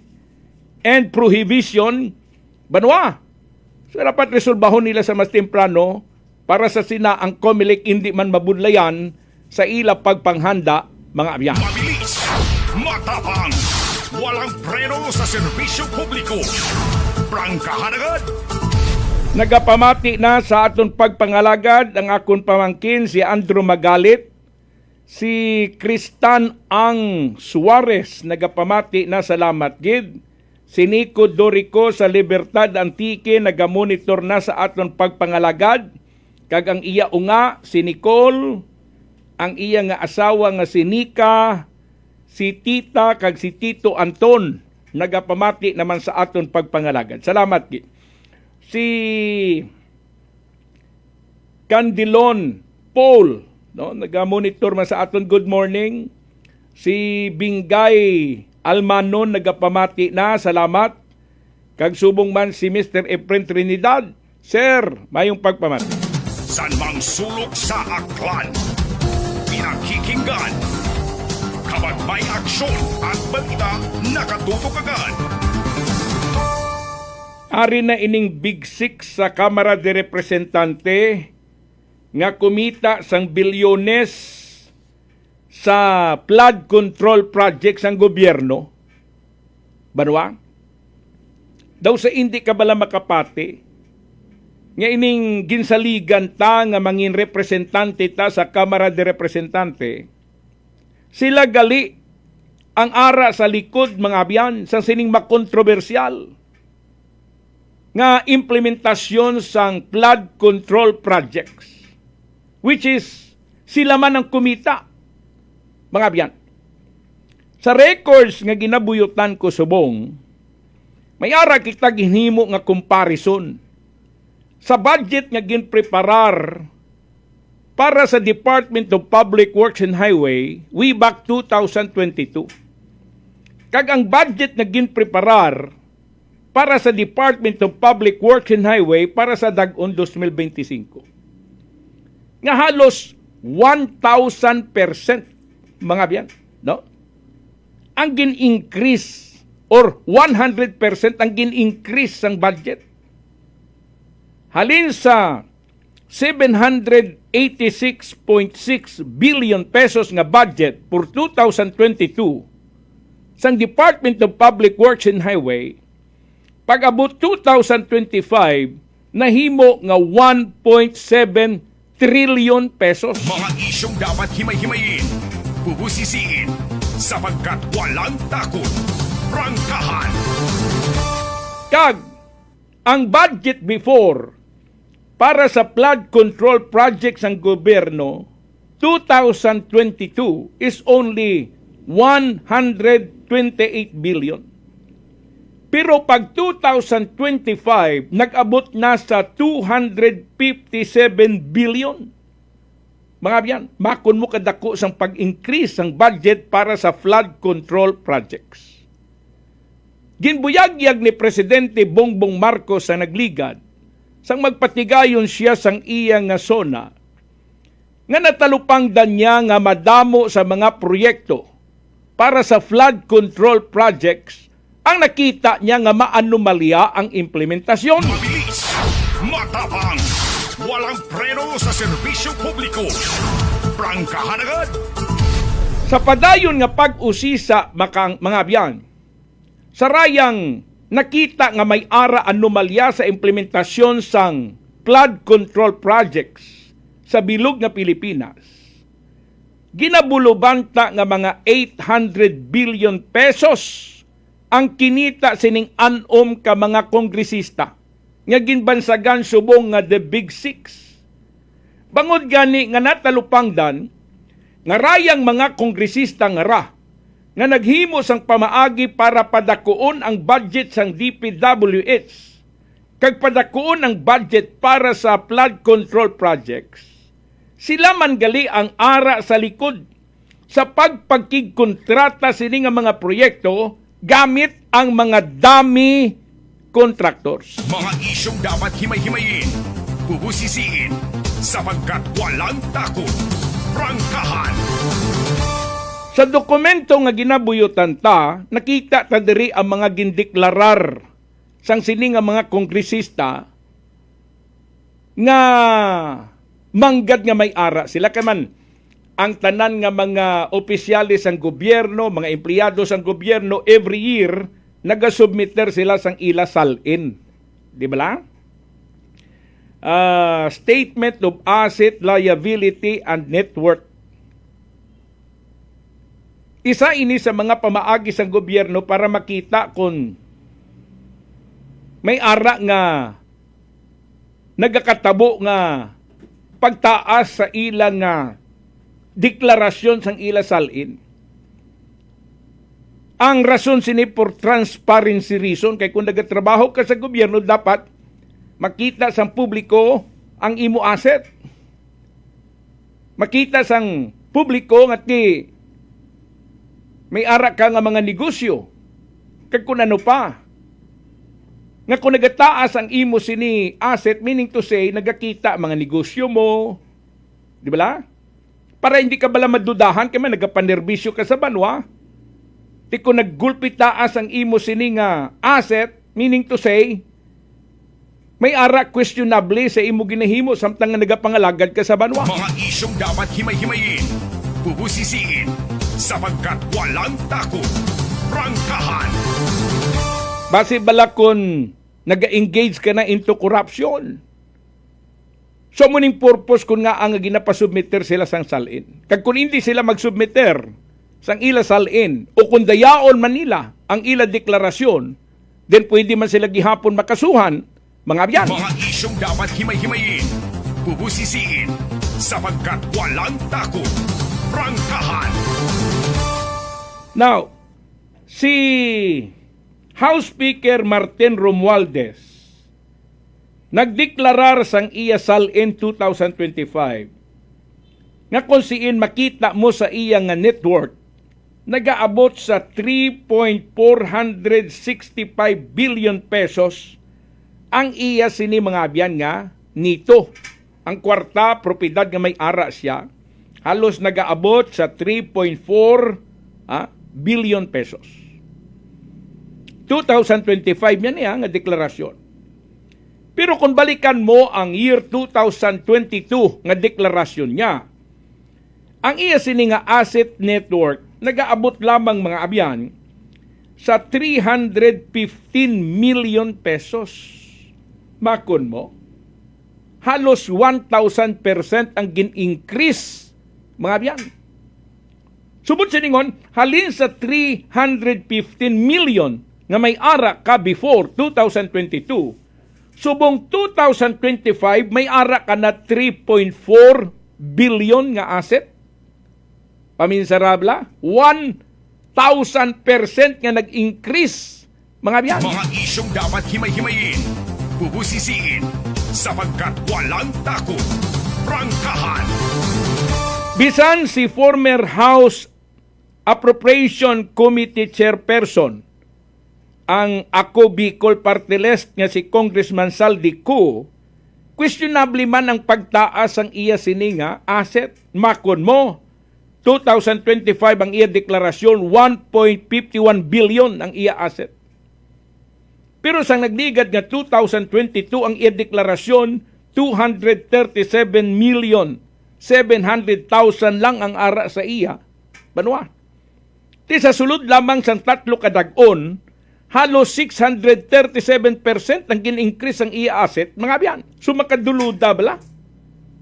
and prohibition, banwa. So dapat resolbahon nila sa mas temprano para sa sina ang COMELEC hindi man mabudlayan sa ila pagpanghanda, mga abyan. Mabilis, matapang, walang preno sa serbisyo publiko. Prangkahan agad. Nagapamati na sa aton pagpangalagad ang akon pamangkin si Andrew Magalit, si Kristan Ang Suarez nagapamati na salamat gid. Si Nico Dorico sa Libertad Antique nagamonitor na sa aton pagpangalagad. Kag ang iya unga, si Nicole, ang iya nga asawa nga si Nika, si Tita, kag si Tito Anton, nagapamati naman sa aton pagpangalagad. Salamat gid. si Candilon Paul, no, naga-monitor man sa aton, good morning. Si Bingay Almanon nagapamati na, salamat. Kag subong man si Mr. Efren Trinidad, sir, mayong pagpamati. San mang sulok sa aklan, pinakikinggan, kapag may aksyon at balita, nakatutok agad. Ari na ining Big Six sa Kamara de Representante nga kumita sang bilyones sa flood control projects ang gobyerno. Banwa? Daw sa hindi ka bala makapati, nga ining ginsaligan ta nga mangin representante ta sa Kamara de Representante, sila gali ang ara sa likod mga abyan sa sining makontrobersyal nga implementasyon sang flood control projects, which is sila man ang kumita, mga abyan. Sa records nga ginabuyutan ko subong, may ara kita ginhimo nga comparison sa budget nga ginpreparar para sa Department of Public Works and Highway way back 2022. Kag ang budget nga ginpreparar para sa Department of Public Works and Highway para sa dag-on 2025. Nga halos 1,000% mga biyan, no? Ang gin-increase or 100% ang gin-increase ang budget. Halin sa 786.6 billion pesos nga budget for 2022 sang Department of Public Works and Highway, pag-abot 2025, nahimo nga 1.7 trillion pesos. Mga isyong dapat himay-himayin, bubusisiin, sapagkat walang takot. Prangkahan! Kag, ang budget before para sa flood control projects ng gobyerno 2022 is only 128 billion. Pero pag 2025, nag-abot na sa 257 billion. Mga biyan, makon mo kadako sang pag-increase ang budget para sa flood control projects. Ginbuyag-yag ni Presidente Bongbong Marcos sa nagligad, sang magpatigayon siya sang iyang nga sona, nga natalupangdan niya nga madamo sa mga proyekto para sa flood control projects, ang nakita niya nga maanomalya ang implementasyon. Mabilis, matapang, walang preno sa serbisyo publiko. Prangkahan agad! Sa padayon nga pag-usisa mga biyan, sarayang nakita nga may ara anomalya sa implementasyon sang flood control projects sa bilog nga Pilipinas. Ginabulubanta nga mga 800 billion pesos ang kinita sining anom ka mga kongresista nga ginbansagan subong nga the Big Six. Bangod gani nga natalupangdan nga rayang mga kongresista nga ra nga naghimo sang pamaagi para padakuon ang budget sang DPWH kag padakuon ang budget para sa flood control projects. Sila man gali ang ara sa likod sa pagpagkigkontrata sini nga mga proyekto gamit ang mga dummy contractors. Mga isyong dapat himay-himayin, bubusisiin, sapagkat walang takot. Prangkahan! Sa dokumento nga ginabuyutan ta, nakita ta diri ang mga gindeklarar sang sini nga mga kongresista nga manggad nga may ara sila kaman. Ang tanan nga mga opisyalis ng gobyerno, mga empleyado sang gobyerno, every year, nagasubmitter sila sang ila salin. Di ba lang? Statement of Asset, Liability, and Net Worth. Isa ini sa mga pamaagi sang gobyerno para makita kung may ara nga nagakatabo nga pagtaas sa ilang nga deklarasyon sang ila salin. Ang rason sini for transparency reason, kay kung nagatrabaho ka sa gobyerno, dapat makita sang publiko ang imo asset. Makita sang publiko nga ti may ara ka nga mga negosyo. Kag kung ano pa. Nga kung nagataas ang imo sini asset, meaning to say, nagakita mga negosyo mo. Di ba la? Para hindi ka bala madudahan, kaya nagapanerbisyo ka sa banwa. Ti kung naggulpi taas ang imo sini nga asset, meaning to say, may ara questionable sa imo ginahimo samtang nga nagapangalagad ka sa banwa. Mga isyong dapat himay-himayin, bubusisiin, sapagkat walang takot. Prangkahan! Base bala kung nag-engage ka na into corruption. So muning purpose kung nga ang ginapasubmitter sila sang salin. Kag kung hindi sila magsubmitter sang ila salin o kung dayaon man nila ang ila deklarasyon, then pwede man sila gihapon makasuhan, mga abyan. Mga isyong dapat himay-himayin, bubusisiin, sapagkat walang takot. Prangkahan! Now, si House Speaker Martin Romualdez nagdeklarar sang iya salin 2025 nga kung siin makita mo sa iya nga network nagaabot sa 3.465 billion pesos ang iya sini mga abyan nga nito. Ang kwarta, propiedad nga may ara siya, halos nagaabot sa 3.4 billion pesos. 2025 yan nga deklarasyon. Pero kung balikan mo ang year 2022 nga deklarasyon niya, ang iya sini nga asset network nagaabot lamang mga abyan sa 315 million pesos. Makon mo, halos 1,000% ang gin-increase mga abyan. Subod siningon, halin sa 315 million nga may ara ka before 2022, subong 2025 may ara ka na 3.4 billion nga asset. Paminsarabla, 1,000% nga nag-increase mga abyan. Mga isyong dapat himay-himayin, bubusisiin, sapagkat walang takot. Prangkahan! Bisan si former House Appropriation Committee Chairperson, ang Ako Bicol Party List nga si Congressman Saldi Cu, questionable man ang pagtaas ang iya sininga asset. Makon mo, 2025 ang iya deklarasyon, 1.51 billion ang iya asset. Pero sang nagligad nga 2022 ang iya deklarasyon, 237,700,000 lang ang ara sa iya banwa. Ti sa sulod lamang sang 3 kadag-on, halos 637% ang gin-increase ang iya asset, mga abyan. So makaduluda bala?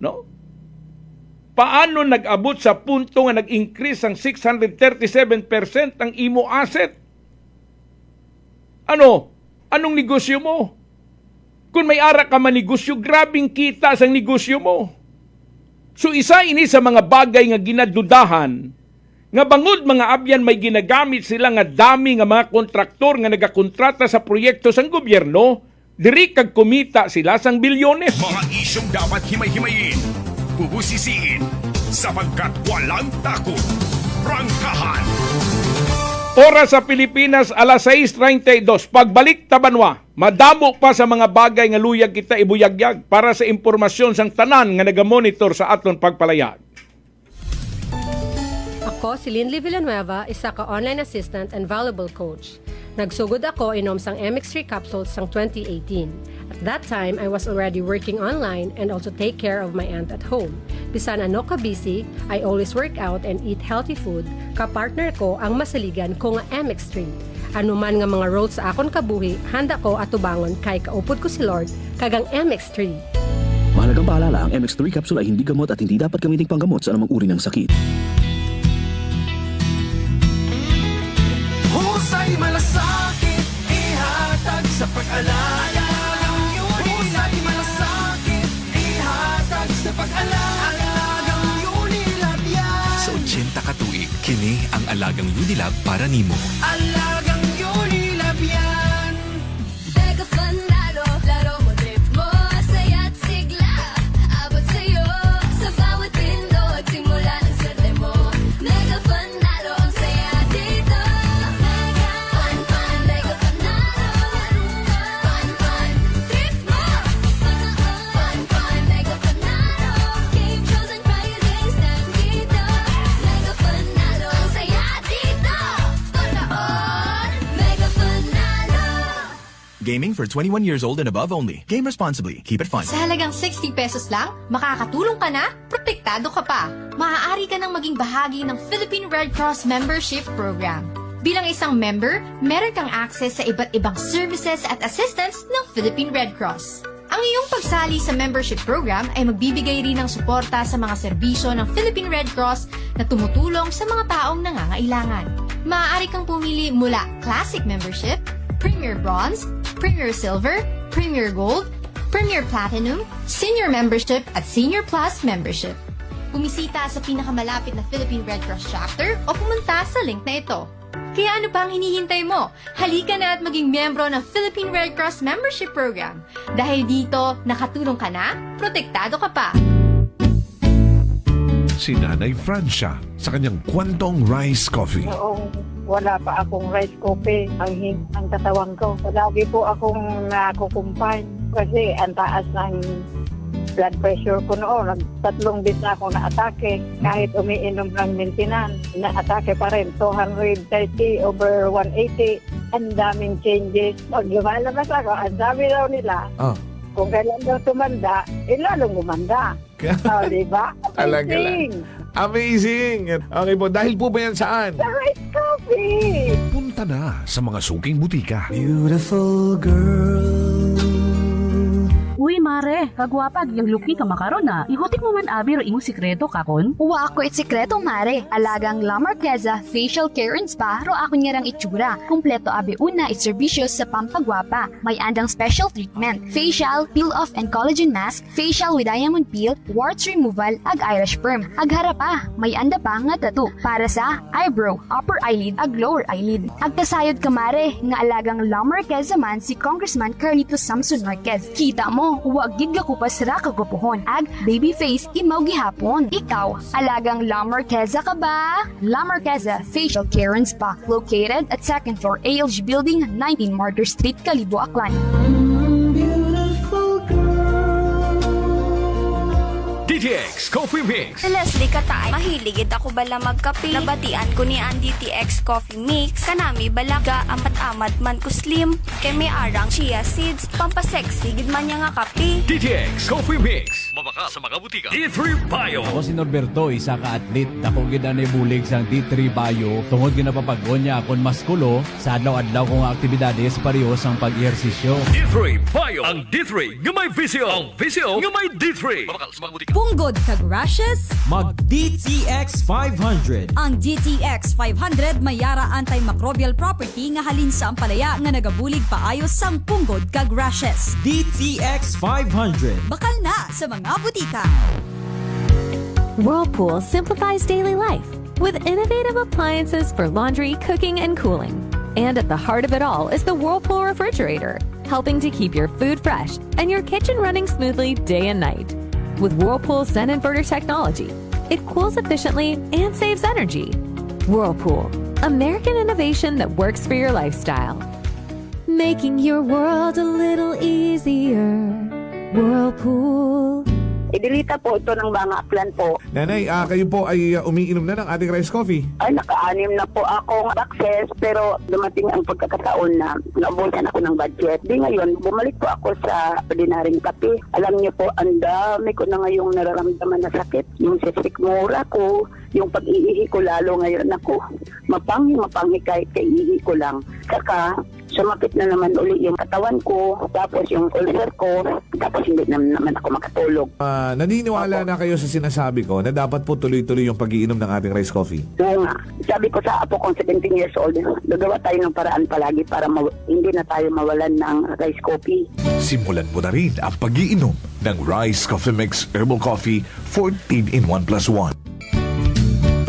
No? Paano nag-abot sa punto nga nag-increase ang 637% ang imo asset? Ano? Anong negosyo mo? Kung may ara ka man negosyo, grabing kita sa negosyo mo. So isa ini sa mga bagay nga ginadudahan, nga bangod mga abyan may ginagamit sila nga dami nga mga kontraktor nga nagakontrata sa proyekto sang gobyerno, diri kag kumita sila sang bilyones. Mga isyong dapat himay-himayin, bubusisiin, sapagkat walang takot. Prangkahan! Oras sa Pilipinas, alas 6:32. Pagbalik tabanwa, madamo pa sa mga bagay nga luyag kita ibuyagyag para sa impormasyon sang tanan nga nagamonitor sa aton pagpalayag. Ako si Linley Villanueva, isa ka online assistant and valuable coach. Nagsugod ako inom sang MX3 capsules sang 2018. At that time, I was already working online and also take care of my aunt at home. Bisan ano ka busy, I always work out and eat healthy food. Kapartner ko ang masaligan ko nga MX3. Ano man nga mga roles sa akon kabuhi, handa ko atubangon kay kaupod ko si Lord kagang MX3. Mahalagang paalala, ang MX3 capsule ay hindi gamot at hindi dapat gamiting panggamot sa anumang uri ng sakit. Husay malasakit, ihatag sa pag-alala. Husay malasakit, ihatag sa pag-alala. Sa 80 katuig, kini ang Alagang Unilab para nimo. Alagang Unilab yan. Mega Fanalo, laro mo, trip mo. Gaming for 21 years old and above only. Game responsibly. Keep it fun. Sa halagang 60 pesos lang, makakatulong ka na, protektado ka pa. Maaari ka nang maging bahagi ng Philippine Red Cross Membership Program. Bilang isang member, meron kang access sa iba't ibang services at assistance ng Philippine Red Cross. Ang iyong pagsali sa membership program ay magbibigay rin ng suporta sa mga serbisyo ng Philippine Red Cross na tumutulong sa mga taong nangangailangan. Maaari kang pumili mula Classic Membership, Premier Bronze, Premier Silver, Premier Gold, Premier Platinum, Senior Membership at Senior Plus Membership. Bumisita sa pinakamalapit na Philippine Red Cross chapter o pumunta sa link na ito. Kaya ano pa ang hinihintay mo? Halika na at maging miyembro ng Philippine Red Cross Membership Program. Dahil dito, nakatulong ka na, protektado ka pa. Si Nanay Francia sa kanyang kwentong rice coffee. Noong wala pa akong rice coffee, ang katawan ko. Lagi po akong nakukumpay kasi ang taas ng blood pressure ko noon. 3 beses na ako na-atake. Kahit umiinom ng maintenance, na-atake pa rin. 230/180. Ang daming changes. Pag lumalabas ako, ang dami daw nila. Kung kailan daw tumanda, lalong gumanda. Diba? Amazing! Amazing! Okay po, dahil po ba yan saan? Sa rice coffee! Punta na sa mga suking butika. Beautiful girl. Uy, mare, kagwapag, yung luki ka makaroon na. Ihutik mo man abi ro imong sikreto kakon. Wa ako it sikreto, mare. Alagang La Marqueza Facial Care and Spa ro ako ngarang itsura. Kompleto abi una it serbisyos sa pampagwapa. May andang special treatment, facial, peel-off and collagen mask, facial with diamond peel, warts removal, ag eyelash perm. Ag harapa, may anda pa nga tattoo para sa eyebrow, upper eyelid, ag lower eyelid. Ag kasayod ka, mare, nga alagang La Marqueza man si Congressman Carlito Samson Marquez. Kita mo, huwag gid ka kupas ra kagupuhon. Ag baby face imaw gihapon. Ikaw, alagang La Marqueza ka ba? La Marqueza Facial Care and Spa, located at 2nd floor ALG Building, 19 Martyr Street, Kalibo, Aklan. DTX Coffee Mix. Leslie Katay, mahiligid ako bala magkape. Nabatian ko ni ang DTX Coffee Mix. Kanami balaga, amat-amat man ko slim. Kay may arang chia seeds, pampasexy, gid man niya nga kape. DTX Coffee Mix. Mabaka sa mga butika. D3 Bio. Ako si Norberto, isa ka atlet. Ako gid anay bulig sang D3 Bio. Tungod gid napapag-on niya akon maskulo sa adlaw-adlaw kong aktibidades pareho sang pag-ehersisyo. D3 Bio. Ang D3 nga may visio. Ang visio nga may D3. Mabaka sa mga butika. Punggod kag rashes? Mag DTX 500. Ang DTX 500 may yara antimicrobial property nga halin sa ampalaya nga nagabulig paayos sang punggod kag rashes. DTX 500. Bakal na sa mga butika. Whirlpool simplifies daily life with innovative appliances for laundry, cooking, and cooling. And at the heart of it all is the Whirlpool refrigerator, helping to keep your food fresh and your kitchen running smoothly day and night. With Whirlpool Zen Inverter technology, it cools efficiently and saves energy. Whirlpool, American innovation that works for your lifestyle. Making your world a little easier. Whirlpool. Idilita po ito ng mga plan po. Nanay, kayo po ay umiinom na ng ating rice coffee. Ay, naka-anim na po akong access pero dumating ang pagkakataon na naubusan ako ng budget. Di ngayon, bumalik po ako sa ordinaryong kape. Alam niyo po, ang dami ko na ngayong nararamdaman na sakit. Yung sisikmura ko, yung pag-iihi ko lalo ngayon ako. Mapanghi kahit kaiihi ko lang. Saka, sumakit na naman uli yung katawan ko, tapos yung ulcer ko, tapos hindi naman ako makatulog. Naniniwala na kayo sa sinasabi ko na dapat po tuloy-tuloy yung pag-iinom ng ating rice coffee? Oo nga. Sabi ko sa apo kong 17 years old, gagawa tayo ng paraan palagi para hindi na tayo mawalan ng rice coffee. Simulan mo na rin ang pag-iinom ng Rice Coffee Mix Herbal Coffee 14 in 1+1.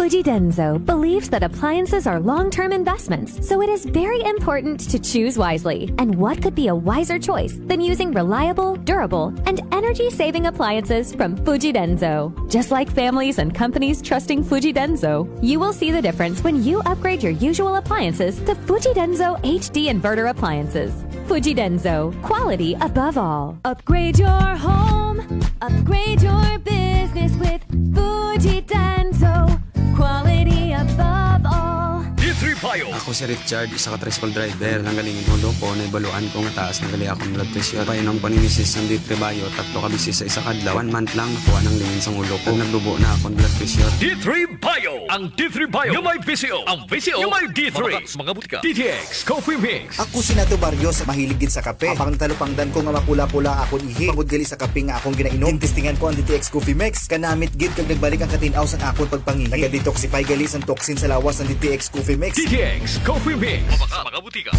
Fuji Denso believes that appliances are long-term investments, so it is very important to choose wisely. And what could be a wiser choice than using reliable, durable, and energy-saving appliances from Fuji Denso? Just like families and companies trusting Fuji Denso, you will see the difference when you upgrade your usual appliances to Fuji Denso HD Inverter appliances. Fuji Denso, quality above all. Upgrade your home, upgrade your business with Fuji Denso. Quality above all. D3 Bio, Ako si Richard, isa ka tricycle driver. Lang galing inulo ko, naibaluan ko nga taas na gali akong blood pressure. Painom ko ni Mrs. ng D3 Bio, 3 ka bisis sa isa kadlaw. 1 month lang nakuha ng lingin sa ulo ko. Nagdubo na akong blood pressure. D3 Bio! Ang D3 Bio yung may VCO. Ang VCO yung may D3. Mga butika. DTX Coffee Mix. Ako si Nato Barrios, mahilig sa kape. Apang talupangdan ko nga mapula-pula akong ihi. Pagod gali sa kape nga akong ginainom. Tintistingan ko ang DTX Coffee Mix. Kanamit gid kag nagbalik ang katinaw sa akong pagpangihi. Naga-detoxify gali ang toxin sa lawas ng DTX Coffee Mix. DTX Coffee Mix. Mga butika.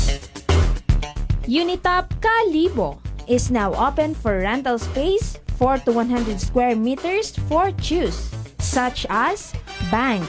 Unitop Kalibo is now open for rental space 4 to 100 square meters for choose, such as bank,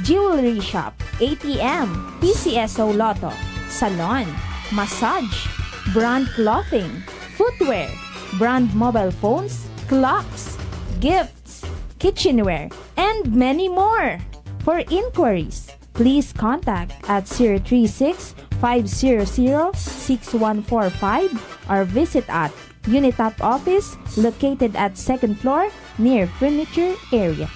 jewelry shop, ATM, PCSO Lotto, salon, massage, brand clothing, footwear, brand mobile phones, clocks, gifts, kitchenware, and many more. For inquiries, please contact at 036-500-6145 or visit at Unitop office located at 2nd floor near furniture area.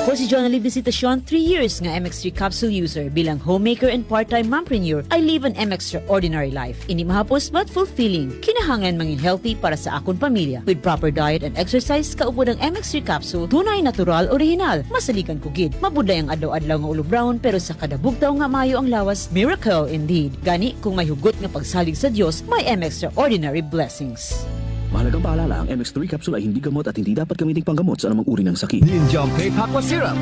Ako si Jonali Visitacion, 3 years nga MX3 capsule user. Bilang homemaker and part-time mompreneur, I live an extraordinary life. Ini mahapos but fulfilling. Kinahangan mangin healthy para sa akong pamilya. With proper diet and exercise, kaupod ang MX3 capsule, tunay, natural, original. Masalikan ko gid. Mabuday ang adlaw-adlaw nga ulo brown, pero sa kada bugtaw nga mayo ang lawas, miracle indeed. Gani, kung may hugot nga pagsalig sa Dios, may extraordinary blessings. Mahalagang paalala, ang MX3 capsule ay hindi gamot at hindi dapat gamiting panggamot sa anumang uri ng sakit. Ninjampe Aqua Syrup.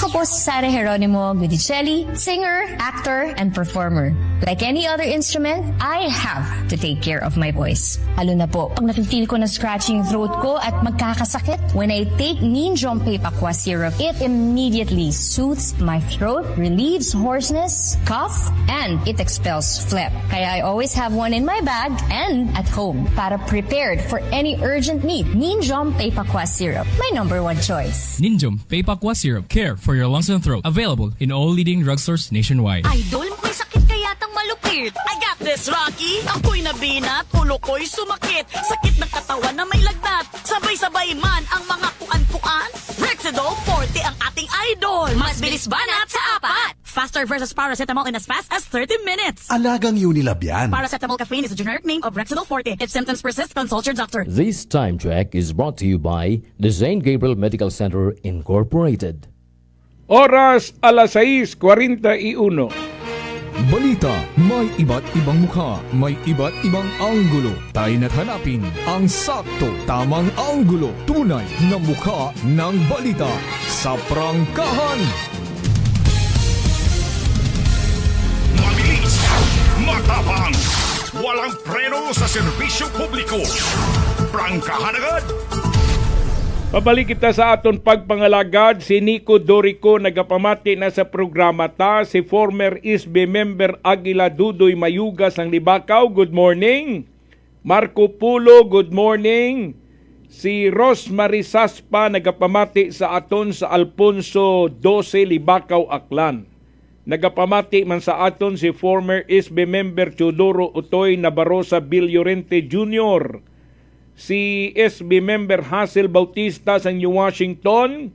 Ako po si Sara Geronimo Guidicelli, singer, actor, and performer. Like any other instrument, I have to take care of my voice. Lalo na po, pag nafe-feel ko na scratching throat ko at magkakasakit, when I take Ninjampe Aqua Syrup, it immediately soothes my throat, relieves hoarseness, cough, and it expels phlegm. Kaya I always have one in my bag and at home para prepared for any urgent need. Ninjampe Aqua Syrup, my #1 choice. Ninjampe Aqua Syrup. Care for your lungs and throat. Available in all leading drugstores nationwide. Idol, may sakit kaya tang malupit. I got this, Rocky. Ako'y nabinat, ulo ko'y sumakit. Sakit ng katawan na may lagnat. Sabay-sabay man ang mga kuan-kuan. Rexidol Forte ang ating idol. Mas bilis banat sa 4. Faster versus paracetamol in as fast as 30 minutes. Alagang Unilab yan. Paracetamol caffeine is a generic name of Rexidol Forte. If symptoms persist, consult your doctor. This time check is brought to you by the St. Gabriel Medical Center Incorporated. Oras alas 6:41. Balita, may iba't ibang mukha, may iba't ibang anggulo. Tayo na't hanapin ang sakto, tamang anggulo, tunay na mukha ng balita sa prangkahan. Mabilis, matapang, walang preno sa serbisyo publiko. Prangkahan agad! Pabalik kita sa aton pagpangalagad. Si Nico Dorico nagapamati na sa programa ta. Si former ISB member Aguila Dudoy Mayugas ang Libakaw. Good morning. Marco Pulo, good morning. Si Rosemary Saspa nagapamati sa aton sa Alfonso 12 Libakaw, Aklan. Nagapamati man sa aton si former ISB member Teodoro Utoy Nabarosa Bill Llorente Jr., si SB member Hazel Bautista sa New Washington,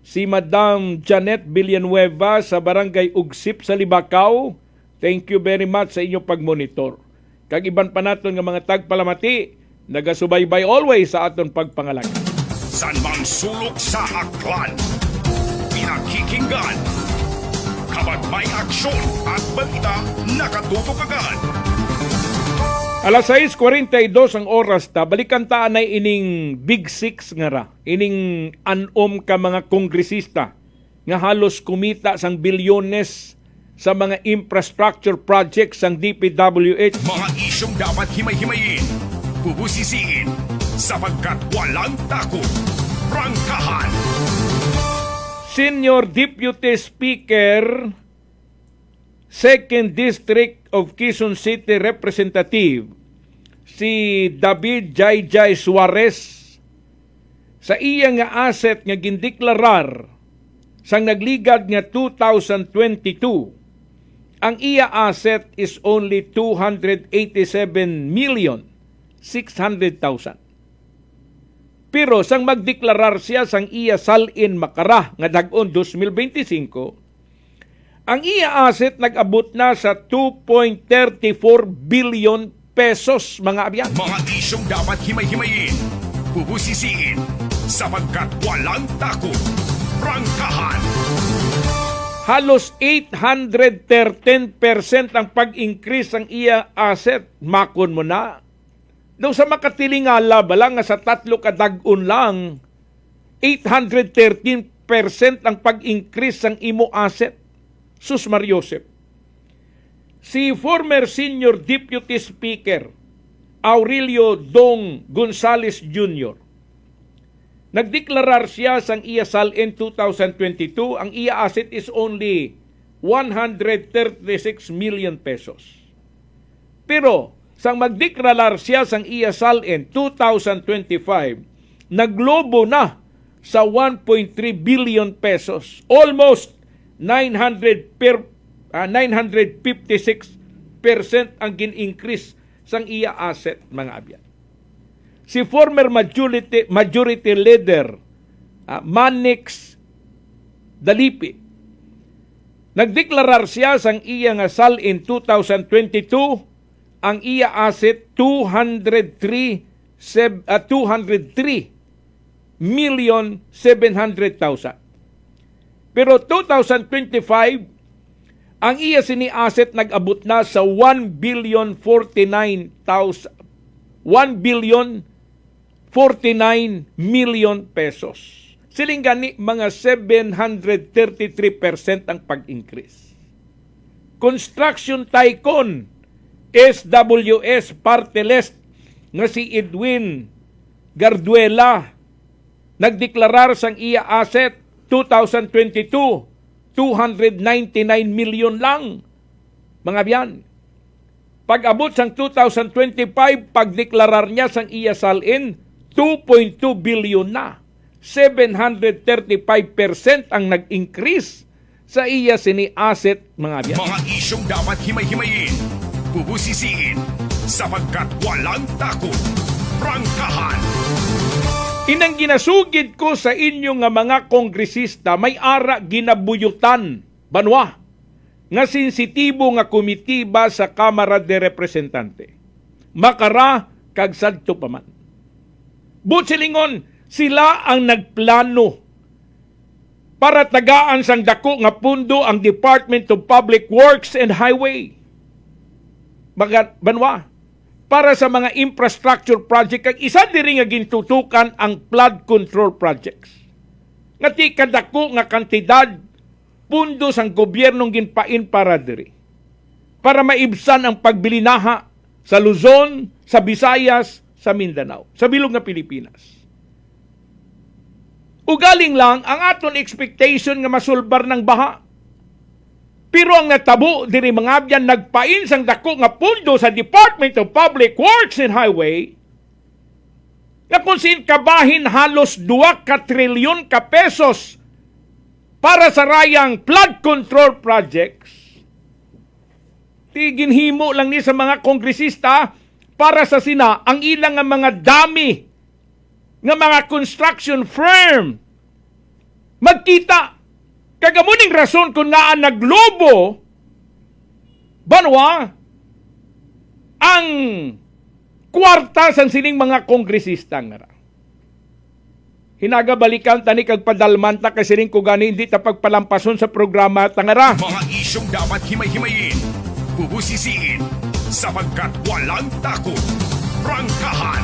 si Madam Janet Villanueva sa Barangay Ugsip sa Libakaw. Thank you very much sa inyong pagmonitor. Kag iban pa naton nga mga tagpalamati, nagasubaybay always sa aton pagpangalag. San mang sulok sa Aklan, pinakikinggan, kapag may aksyon at balita, nakatutok agad. Alas 6:42 ang oras ta. Balikan ta anay ining Big Six nga ra. Ining anom ka mga kongresista nga halos kumita sang bilyones sa mga infrastructure projects sang DPWH. Mga isyong dapat himay-himayin, bubusisiin, sapagkat walang takot. Prangkahan! Senior Deputy Speaker, 2nd District of Quezon City Representative, si David Jayjay Suarez, sa iya nga asset nga gindeklarar sang nagligad nga 2022, ang iya asset is only 287,600,000. Pero sang magdeklarar siya sang iya salin makara nga dag-on 2025, Ang iya asset nag-abot na sa 2.34 billion pesos, mga abyan. Mga isyong dapat himay-himayin, bubusisiin, sapagkat walang takot. Prangkahan. Halos 813% ang pag-increase ang iya asset. Makon mo na. Daw sa makatilingala ba lang nga sa 3 kadag-on lang, 813% ang pag-increase ang imo asset. Sus Mariosep. Si former Senior Deputy Speaker Aurelio Dong Gonzales Jr. Nagdeklarar siya sang iya salin 2022, ang iya asset is only 136 million pesos. Pero sang magdeklarar siya sang iya salin 2025, naglobo na sa 1.3 billion pesos. Almost 956% ang gin-increase sang iya asset, mga abyan. Si former majority leader Manix Dalipi, nagdeklarar siya sang iya nga salin 2022, ang iya asset 203,700,000. Pero 2025, ang iya sini asset nag-abot na sa 1,049,000,000 pesos. Siling gani mga 733% ang pag-increase. Construction tycoon SWS Party List nga si Edwin Garduela nagdeklarar sang iya asset 2022, 299 million lang. Mga biyan. Pag-abot sang 2025, pagdeklarar niya sang iya salin, 2.2 billion na. 735% ang nag-increase sa iya sini asset, mga biyan. Mga isyong dapat himay-himayin, bubusisiin, sapagkat walang takot. Prangkahan. Inang ginasugid ko sa inyo nga mga kongresista, may ara ginabuyutan, banwa, nga sensitibo nga komitiba sa Kamara de Representante. Makara kag sadto pa man. Butsilingon, sila ang nagplano para tagaan sang dako nga pundo ang Department of Public Works and Highway. Banwa, para sa mga infrastructure project, kag isa diri nga gintutukan ang flood control projects. Nga ti kadako nga kantidad pundo sang gobyernong ginpain para diri. Para maibsan ang pagbilinaha sa Luzon, sa Visayas, sa Mindanao, sa bilog nga Pilipinas. Ugaling lang ang aton expectation nga masulbar ng baha. Pero ang natabo diri mga abyan, nagpain sang dako nga pundo sa Department of Public Works and Highway na kung siin kabahin halos 2 trilyon ka pesos para sa rayang flood control projects. Ginhimo lang ni sa mga kongresista para sa sina ang ilang nga mga dami nga mga construction firm magkita. Kagamuning rason kung nga naglobo, banwa, ang kwarta sa sining mga kongresista nga. Hinagabalikan tani kag padalmanta kasi rin ko gani hindi ta pagpalampason sa programa tangara. Mga isyong dapat himay-himayin, bubusisiin, sapagkat walang takot. Prangkahan.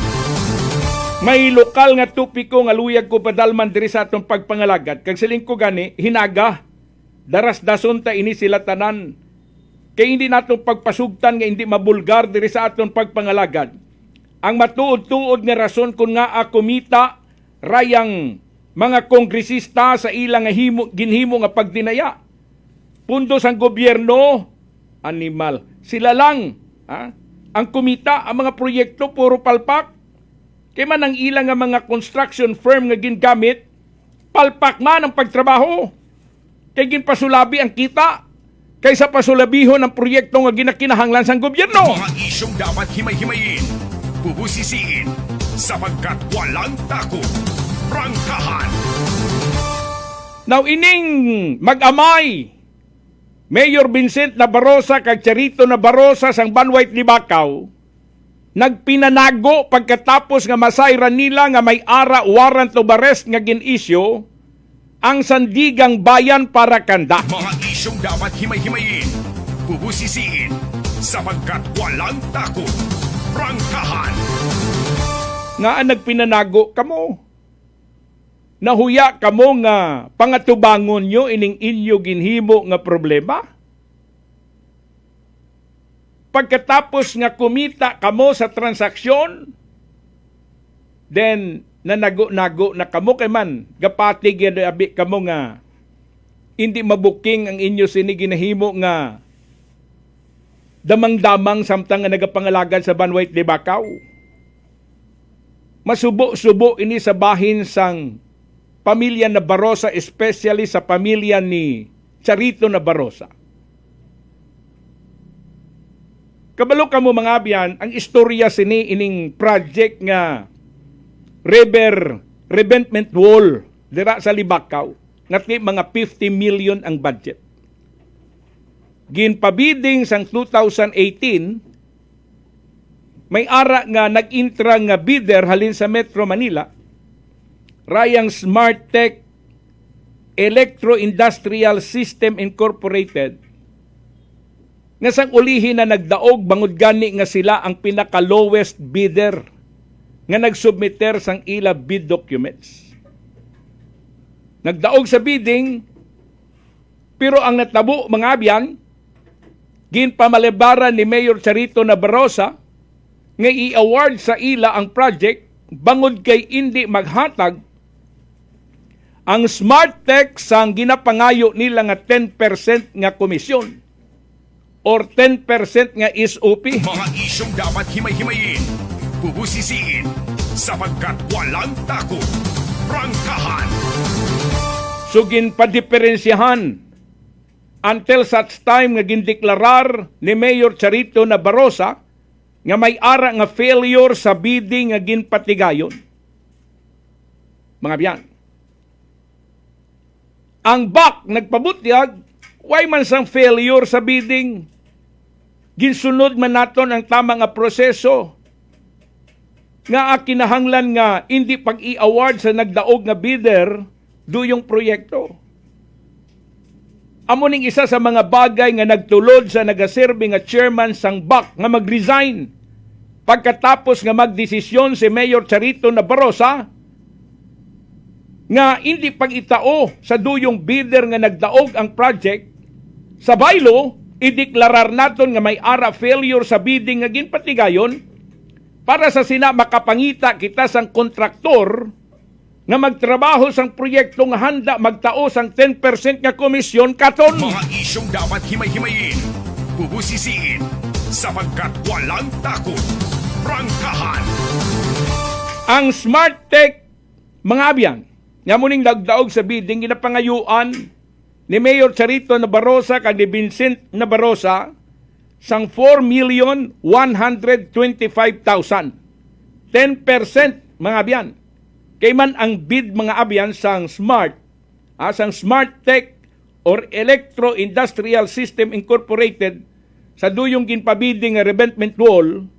May lokal nga tupiko nga luyag ko padalman diri sa atong pagpangalagad. Kag siling ko gani, hinaga, daras-dason ta ini sila tanan. Kay hindi natong pagpasugtan nga hindi mabulgar diri sa atong pagpangalagad. Ang matuod-tuod nga rason kung nga kumita rayang mga kongresista sa ilang nga ginhimo nga pagdinaya. Pundos ang gobyerno, animal. Sila lang, ang kumita, ang mga proyekto puro palpak. Kaya man ang ilang nga mga construction firm nga gingamit, palpak man ang pagtrabaho. Kaya ginpasulabi ang kita, kaysa pasulabihon ang proyekto nga ginakinahanglan sa gobyerno. Mga isyong dapat himay-himayin, bubusisiin, sapagkat walang takot. Prangkahan. Now ining mag-amay Mayor Vincent Nabarosa kag Charito Nabarosa sang Banwait Libakaw nagpinanago pagkatapos nga masayran nila nga may ara warrant of arrest nga ginisyo ang sandigang bayan para kanda. Mga isyong dapat himay-himayin, bubusisiin, sapagkat walang takot. Prangkahan. Nga nagpinanago kamo. Nahuya kamo nga pangatubangon nyo ining inyo ginhimo nga problema. Pagkatapos nga kumita kamo sa transaksyon, then nanago-nago na kamo kay man gapati abi kamo nga hindi mabuking ang inyo sini ginahimo nga damang-damang samtang nga nagapangalagad sa Banwait Libakaw. Masubo-subo ini sa bahin sang pamilya Nabarosa, especially sa pamilya ni Charito Nabarosa. Kabalo kamo mga abyan, ang istorya sini ining project nga river revetment wall dira sa Libakaw nga mga 50 million ang budget. Ginpabiding sang 2018, may ara nga nag-intra nga bidder halin sa Metro Manila, rayang Smartech Electro-Industrial System Incorporated, nga sang ulihin na nagdaog bangod gani nga sila ang pinaka-lowest bidder nga nagsubmiter sang ila bid documents. Nagdaog sa bidding, pero ang natabo mga abyan, ginpamalibaran ni Mayor Charito Nabarosa nga i-award sa ila ang project bangod kay hindi maghatag ang Smartech sang ginapangayo nila nga 10% nga komisyon or 10% nga SOP. Mga isyong dapat himay-himayin, bubusisiin, sapagkat walang takot. Prangkahan. So ginpadiferensyahan until such time nga gindeklarar ni Mayor Charito Nabarosa nga may ara nga failure sa bidding nga ginpatigayon. Mga biyan, ang BAC nagpabutyag, why man sang failure sa bidding? Ginsunod man naton ang tama nga proseso nga kinahanglan nga hindi pag-i-award sa nagdaog nga bidder duyong proyekto. Amo ning isa sa mga bagay nga nagtulod sa nagaserbe nga chairman sang BAC nga mag-resign pagkatapos nga magdesisyon si Mayor Charito Nabarosa nga hindi pag-itao sa duyong bidder nga nagdaog ang project, sa baylo, ideklarar naton nga may ara failure sa bidding nga ginpatigayon para sa sina makapangita kita sang kontraktor nga magtrabaho sang proyekto nga handa magtao sang 10% nga komisyon katon. Mga isyong dapat himay-himayin, bubusisiin, sapagkat walang takot. Prangkahan. Ang Smartech, mga abyan, nga muning nagdaog sa bidding, ginapangayuan ni Mayor Charito Nabarosa kag ni Vincent Nabarosa sang 4,125,000. 10% mga abyan. Kay man ang bid mga abyan sang sang Smartech or Electro-Industrial System Incorporated sa duyong ginpabiding nga revetment wall,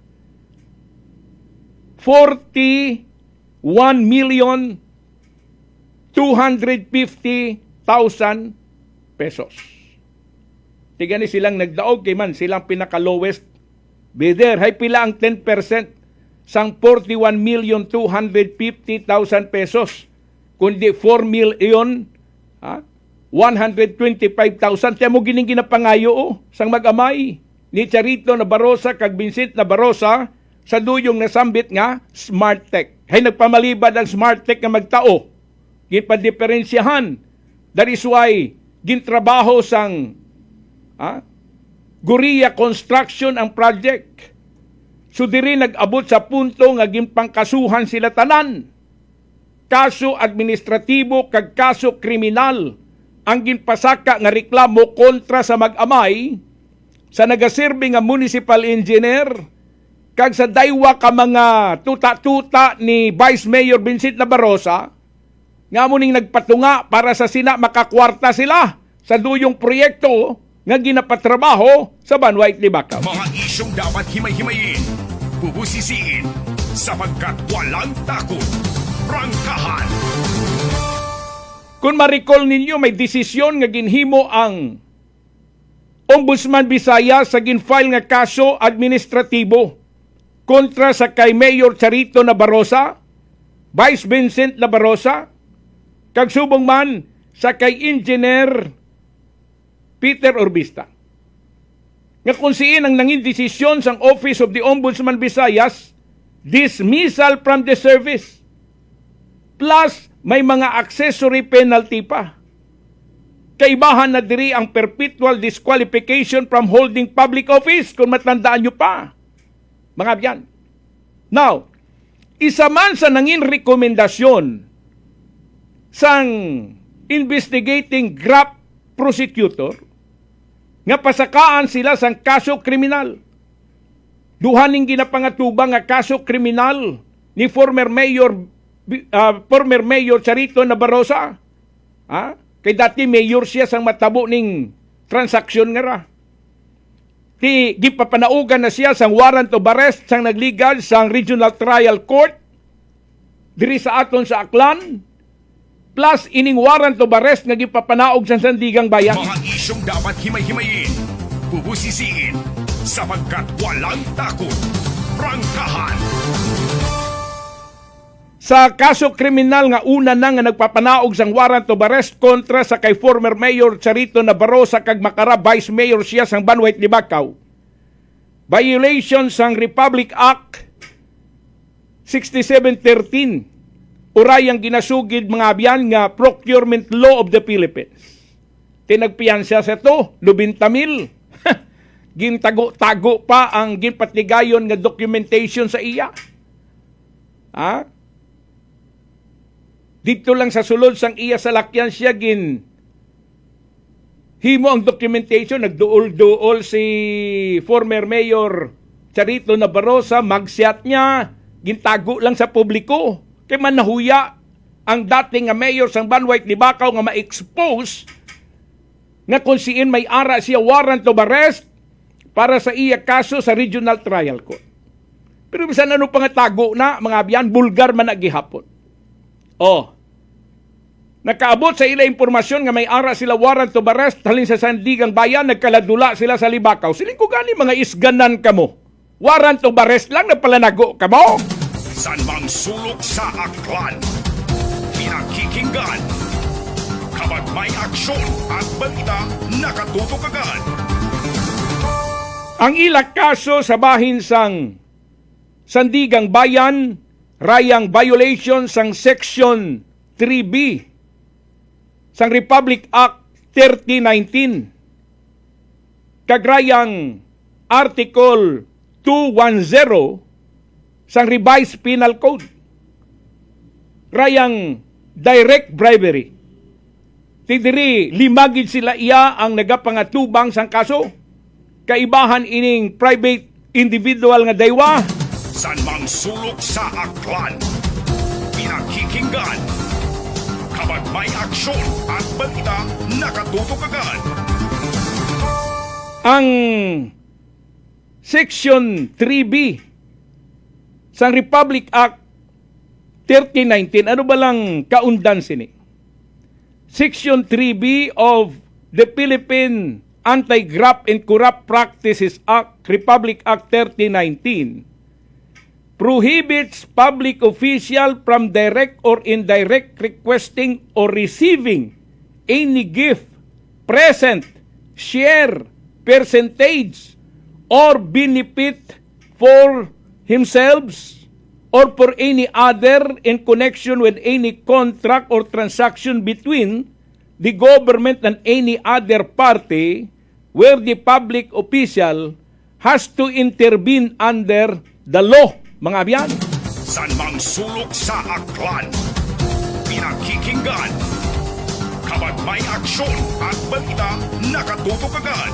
41,250,000 pesos. Tigani silang nagdaog kay man silang pinaka-lowest bidder. Hay pila ang 10% sang 41,250,000 pesos. Kundi 4,125,000. Tiyan mo gining ginapangayo sang mag-amay ni Charito Nabarosa kag Vincent Nabarosa sa duyong nasambit nga Smartech. Hay nagpamalibad ang Smartech nga magtao. Ginpadiferensyahan. That is why gintrabaho sang Guria Construction ang project. So diri nag-abot sa punto nga ginpangkasuhan sila tanan. Kaso administratibo kag kaso kriminal ang ginpasaka nga reklamo kontra sa mag-amay sa nagasirbe nga municipal engineer kag sa daywa ka mga tuta-tuta ni Vice Mayor Vincent Nabarosa nga muning nagpatunga para sa sina makakwarta sila sa duyong proyekto nga ginapatrabaho sa Banwa Itlibacaw. Mga isyong dapat himay-himayin, bubusisiin, sapagkat walang takot. Prangkahan. Kung ma-recall ninyo, may desisyon nga ginhimo ang Ombudsman Visayas sa ginfile nga kaso administratibo kontra sa kay Mayor Charito Nabarosa, Vice Vincent Nabarosa, kag subong man sa kay Engineer Peter Orbista. Nga kung siin ang nangin desisyon sang Office of the Ombudsman Visayas, dismissal from the service. Plus, may mga accessory penalty pa. Kaibahan na diri ang perpetual disqualification from holding public office, kung matandaan nyo pa. Mga biyan. Now, isa man sa nangin rekomendasyon sang investigating GRAP prosecutor, nga pasakaan sila sang kaso kriminal. Duhaning ginapangatubang nga kaso kriminal ni former Mayor Charito Nabarosa. Kay dati mayor siya sang matabo ning transaksyon nga ra. Gipapanaugan na siya sang warrant of arrest sang nagligad sang Regional Trial Court diri sa aton sa Aklan. Plus ining warrant of arrest nga gipapanaog sa Sandigang Bayan. Mga isyong dapat himay-himayin, bubusisiin, sapagkat walang takot. Prangkahan. Sa kaso kriminal nga una na nga nagpapanaog sang warrant of arrest kontra sa kay former Mayor Charito Nabarosa kag makara Vice Mayor siya sang Banwa Itlibacaw. Violation sang Republic Act 6713. Urayang ginasugid mga abyan nga Procurement Law of the Philippines. Tinagpiyansa sa to, 90,000. Gintago-tago pa ang ginpatligayon nga documentation sa iya. Dito lang sa sulod sang iya sa lakyan siya himo ang documentation. Nagduol-duol si former Mayor Charito Nabarosa, magsiat niya, gintago lang sa publiko. Kaya man nahuya ang dating nga mayor sang Banwa Itlibacaw nga ma-expose nga kung siin may ara siya warrant of arrest para sa iya kaso sa Regional Trial Court. Pero bisan ano pa nga tago na, mga abyan, bulgar man nagihapon. Nakaabot sa ila impormasyon nga may ara sila warrant of arrest halin sa Sandigang Bayan, nagkaladula sila sa Libacaw. Siling ko gani mga isganan kamo. Warrant of arrest lang, nagpalanago kamo. San mang sulok sa Aklan, pinakikinggan, kapag may aksyon at balita, nakatutok agad. Ang ilak kaso sa bahin sang Sandigang Bayan, rayang violation sang Section 3B sang Republic Act 3019, kagrayang Article 210 sang Revised Penal Code, rayang direct bribery. Tidiri, limagid sila iya ang nagapangatubang sang kaso. Kaibahan ining private individual nga daywa. San mang sulok sa Aklan, pinakikinggan, kapag may aksyon at balita, nakatutok agad. Ang Section 3B sang Republic Act 3019, ano ba lang kaundan sini? Section 3B of the Philippine Anti-Graft and Corrupt Practices Act, Republic Act 3019, prohibits public official from direct or indirect requesting or receiving any gift, present, share, percentage, or benefit for themselves or for any other in connection with any contract or transaction between the government and any other party where the public official has to intervene under the law. Mga abyan. San mang sulok sa Aklan, pinakikinggan, kapag may aksyon at balita, nakatutok agad.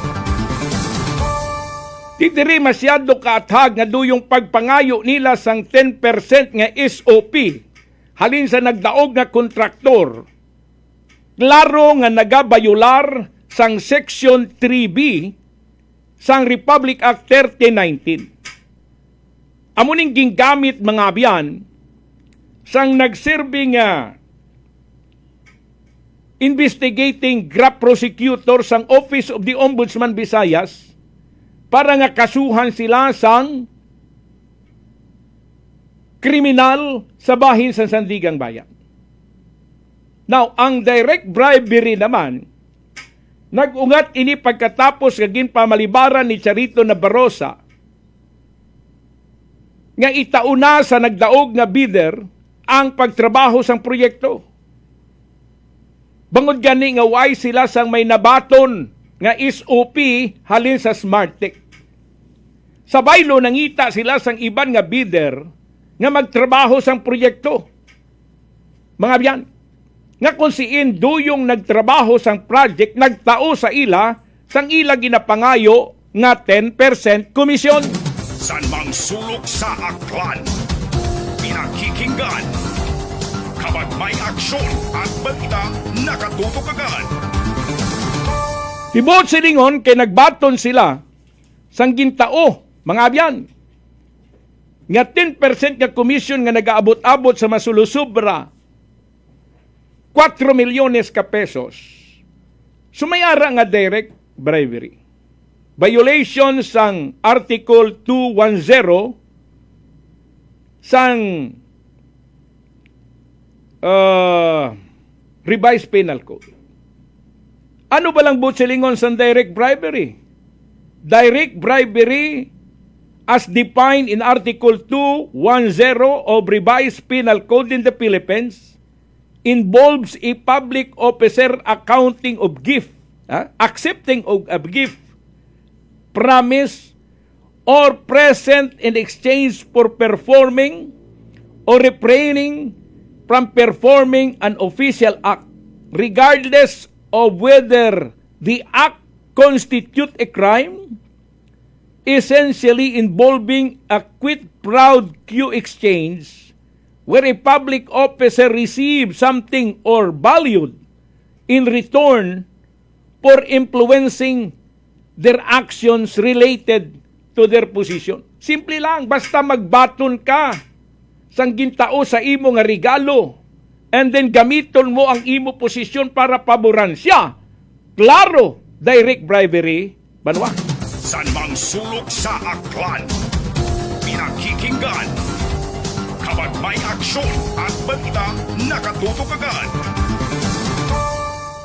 Tidiri masyado kaathag nga duyong pagpangayo nila sang 10% nga SOP halin sa nagdaog nga kontraktor. Klaro nga nagabayular sang Section 3B sang Republic Act 3019. Amuning ginggamit mga abyan sang nagsirbing investigating graft prosecutor sang Office of the Ombudsman Visayas para nga kasuhan sila sang kriminal sa bahin sa Sandigang Bayan. Now, ang direct bribery naman, nag-ungat ini pagkatapos kagin pamalibaran ni Charito Nabarosa nga itauna sa nagdaog nga bidder ang pagtrabaho sang proyekto. Bangod gani nga why sila sang may nabaton nga SOP halin sa SmartTech. Sa baylo nangita sila sang iban nga bidder nga magtrabaho sang proyekto. Mga biyan, nga kung siin duyong nagtrabaho sang project, nagtao sa ila sang ila ginapangayo nga 10% komisyon. San mang sulok sa aklan, pinakikinggan, kapag may aksyon at balita, nakatutok agad. Tibot silingon kay nagbaton sila sang gintao, mga abyan, nga 10% nga komisyon nga nagaabot-abot sa masulusubra 4 milyones ka pesos. Sumayara nga direct bribery. Violation sang Article 210 sang Revised Penal Code. Ano ba lang butsilingon sa direct bribery? Direct bribery as defined in Article 210 of Revised Penal Code in the Philippines involves a public officer accounting of gift, accepting of gift, promise, or present in exchange for performing or refraining from performing an official act, regardless of whether the act constitute a crime, essentially involving a quid pro quo exchange where a public officer receives something or valued in return for influencing their actions related to their position. Simple lang, basta magbaton ka sang gintao sa imo nga regalo and then gamiton mo ang imo posisyon para paboran siya. Klaro, direct bribery, banwa. San mang sulok sa aklan, pinakikinggan, kapag may aksyon at balita, nakatutok agad.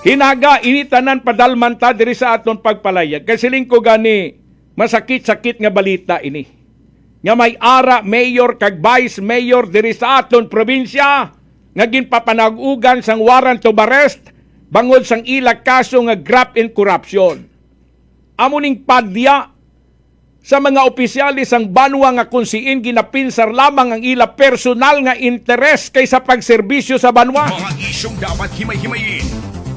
Hinaga, initanan padalman ta diri sa aton pagpalayag. Kasi lingko gani, masakit-sakit nga balita ini. Nga may ara, mayor, kag vice mayor diri sa aton probinsya, nga ginpapanag-ugan sang warrant of arrest, bangod sang ila kaso nga graft and corruption. Amuning padya sa mga opisyalis ang banwa nga kung siin ginapinsar lamang ang ila personal nga interes kaysa pagserbisyo sa banwa. Mga isyong dapat himay-himayin,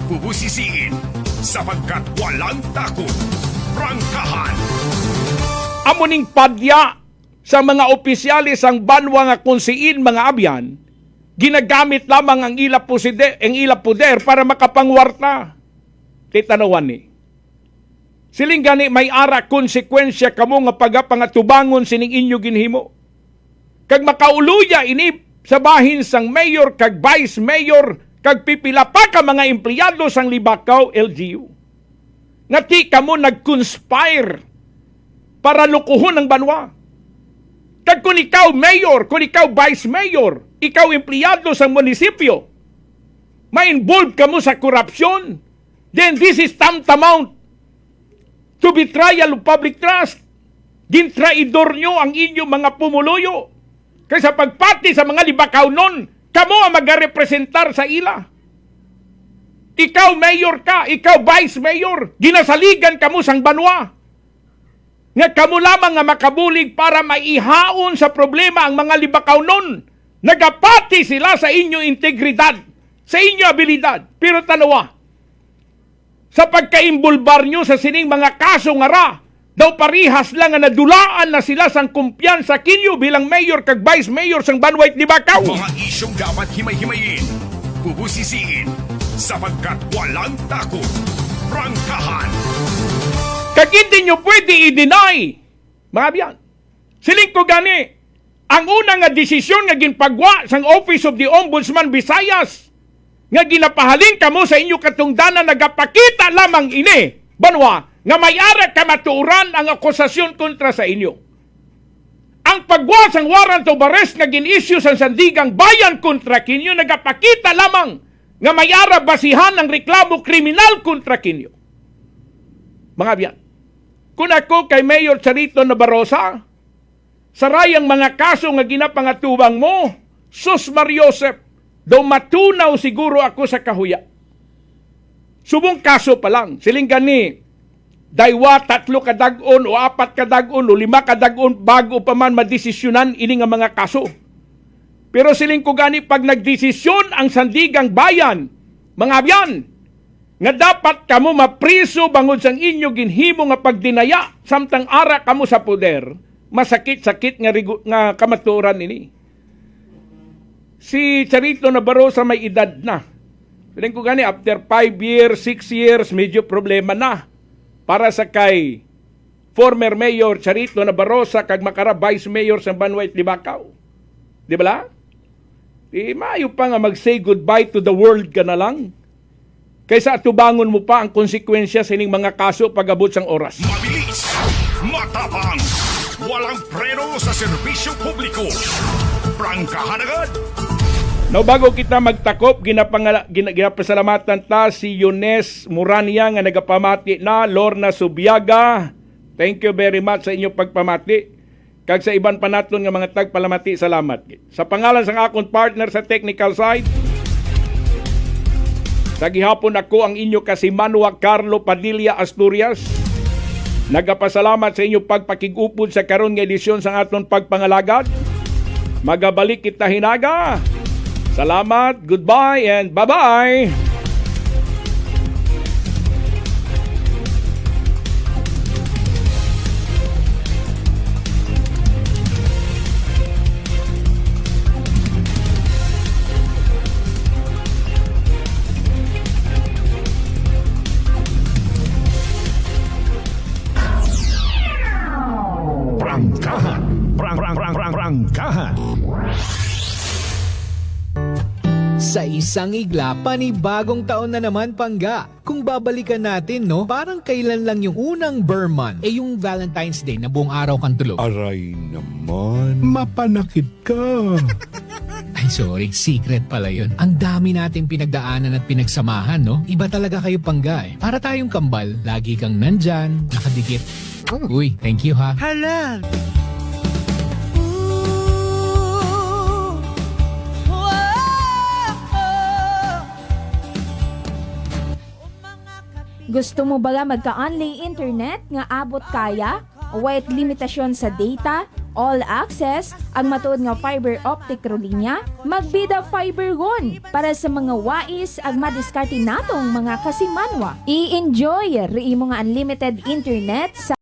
bubusisiin, sapagkat walang takot, prangkahan. Amuning padya sa mga opisyalis ang banwa nga kung siin mga abyan, ginagamit lamang ang ila poder para makapangwarta. Titanawan ni. Siling gani may ara konsekwensya kamo nga pagapangatubangon sining inyo ginhimo. Kag makauluya ini sa bahin sang mayor kag vice mayor kag pipila pa ka mga empleyado sang Libakaw LGU. Nga ti kamo nag-conspire para lukuhon ang banwa. Kag kung ikaw mayor, kung ikaw vice mayor, ikaw empleyado sang munisipyo, ma-involve kamo sa korupsyon, then this is tantamount to betrayal of public trust. Gintraidor nyo ang inyong mga pumuluyo. Kaysa pagpati sa mga Libakaw nun, kamo ang magarepresentar sa ila. Ikaw mayor ka, ikaw vice mayor, ginasaligan kamo sang banwa. Nga kamo lamang nga makabulig para maihaon sa problema ang mga Libakaw nun. Nagapati sila sa inyong integridad, sa inyong abilidad. Pero tanawa, sa pagkaimbulbar nyo sa sining mga kaso nga ra, daw parihas lang nga nadulaan na sila sang kumpiyansa kinyo bilang mayor kag vice mayor sang banwait ni Bakaw. Mga isyong dapat himay-himayin, bubusisiin, sapagkat walang takot, Prangkahan. Kag hindi nyo pwede i-deny, mga biyan. Siling ko gani, ang una nga desisyon nga ginpagwa sang Office of the Ombudsman Visayas nga ginapahalin kamo sa inyo katungdanan nagapakita lamang ini, banwa, nga may-ara kamaturan ang akusasyon kontra sa inyo. Ang pagwa sang warrant of arrest nga gin-issue sa Sandigang Bayan kontra kinyo nagapakita lamang nga may-ara basihan ang reklamo kriminal kontra kinyo. Mga biyan, kung ako kay Mayor Charito Nabarosa, sarayang mga kaso nga ginapangatubang mo, sus Mariosep, daw matunaw siguro ako sa kahuya. Subong kaso pa lang, siling gani, daywa, 3 kadag-on o 4 kadag-on o 5 kadag-on bago pa man madesisyonan ini nga mga kaso. Pero siling ko gani pag nagdesisyon ang Sandigang Bayan, mga biyan, nga dapat kamo mapriso bangod sang inyo ginhimo nga pagdinaya samtang ara kamo sa poder, masakit-sakit nga kamaturan ini. Si Charito Nabarosa may edad na. Siling ko gani, after 5 years, 6 years, medyo problema na para sa kay former Mayor Charito Nabarosa kag makara Vice Mayor sa Banwait Libakaw. Di ba la? Maayo pa nga mag-say goodbye to the world ka na lang. Kaysa atubangon mo pa ang konsekwensya sa ining mga kaso pag-abot sang oras. Mabilis, matapang, walang preno sa serbisyo publiko. Prangkahan agad. No, bago kita magtakop, ginapasalamatan ta si Yunes Murania nga nagapamati na, Lorna Subiaga. Thank you very much sa inyong pagpamati. Kag sa iban pa naton nga mga tagpalamati, salamat. Sa pangalan sang akong partner sa technical side, sa gihapon ako ang inyo kasi Manua Carlo Padilla Asturias. Nagapasalamat sa inyong pagpakigupod sa karon nga edisyon sa aton pagpangalagad. Magabalik kita hinaga. Salamat, goodbye, and bye-bye! Prangkahan. Prangkahan. Sa isang igla, panibagong taon na naman, Pangga. Kung babalikan natin, no, parang kailan lang yung unang Burman, yung Valentine's Day na buong araw kang tulog. Aray naman, mapanakit ka. Ay, sorry, secret pala yun. Ang dami nating pinagdaanan at pinagsamahan, no? Iba talaga kayo, Pangga, eh. Para tayong kambal, lagi kang nandyan, nakadikit. Uy, thank you, ha? Halal! Gusto mo ba magka-online internet nga abot kaya? O wait limitasyon sa data? All access? Ang matuod nga fiber optic linya? Magbida fiber gon para sa mga wais ang madiskarte natong mga kasimanwa. I-enjoy ri mo nga unlimited internet sa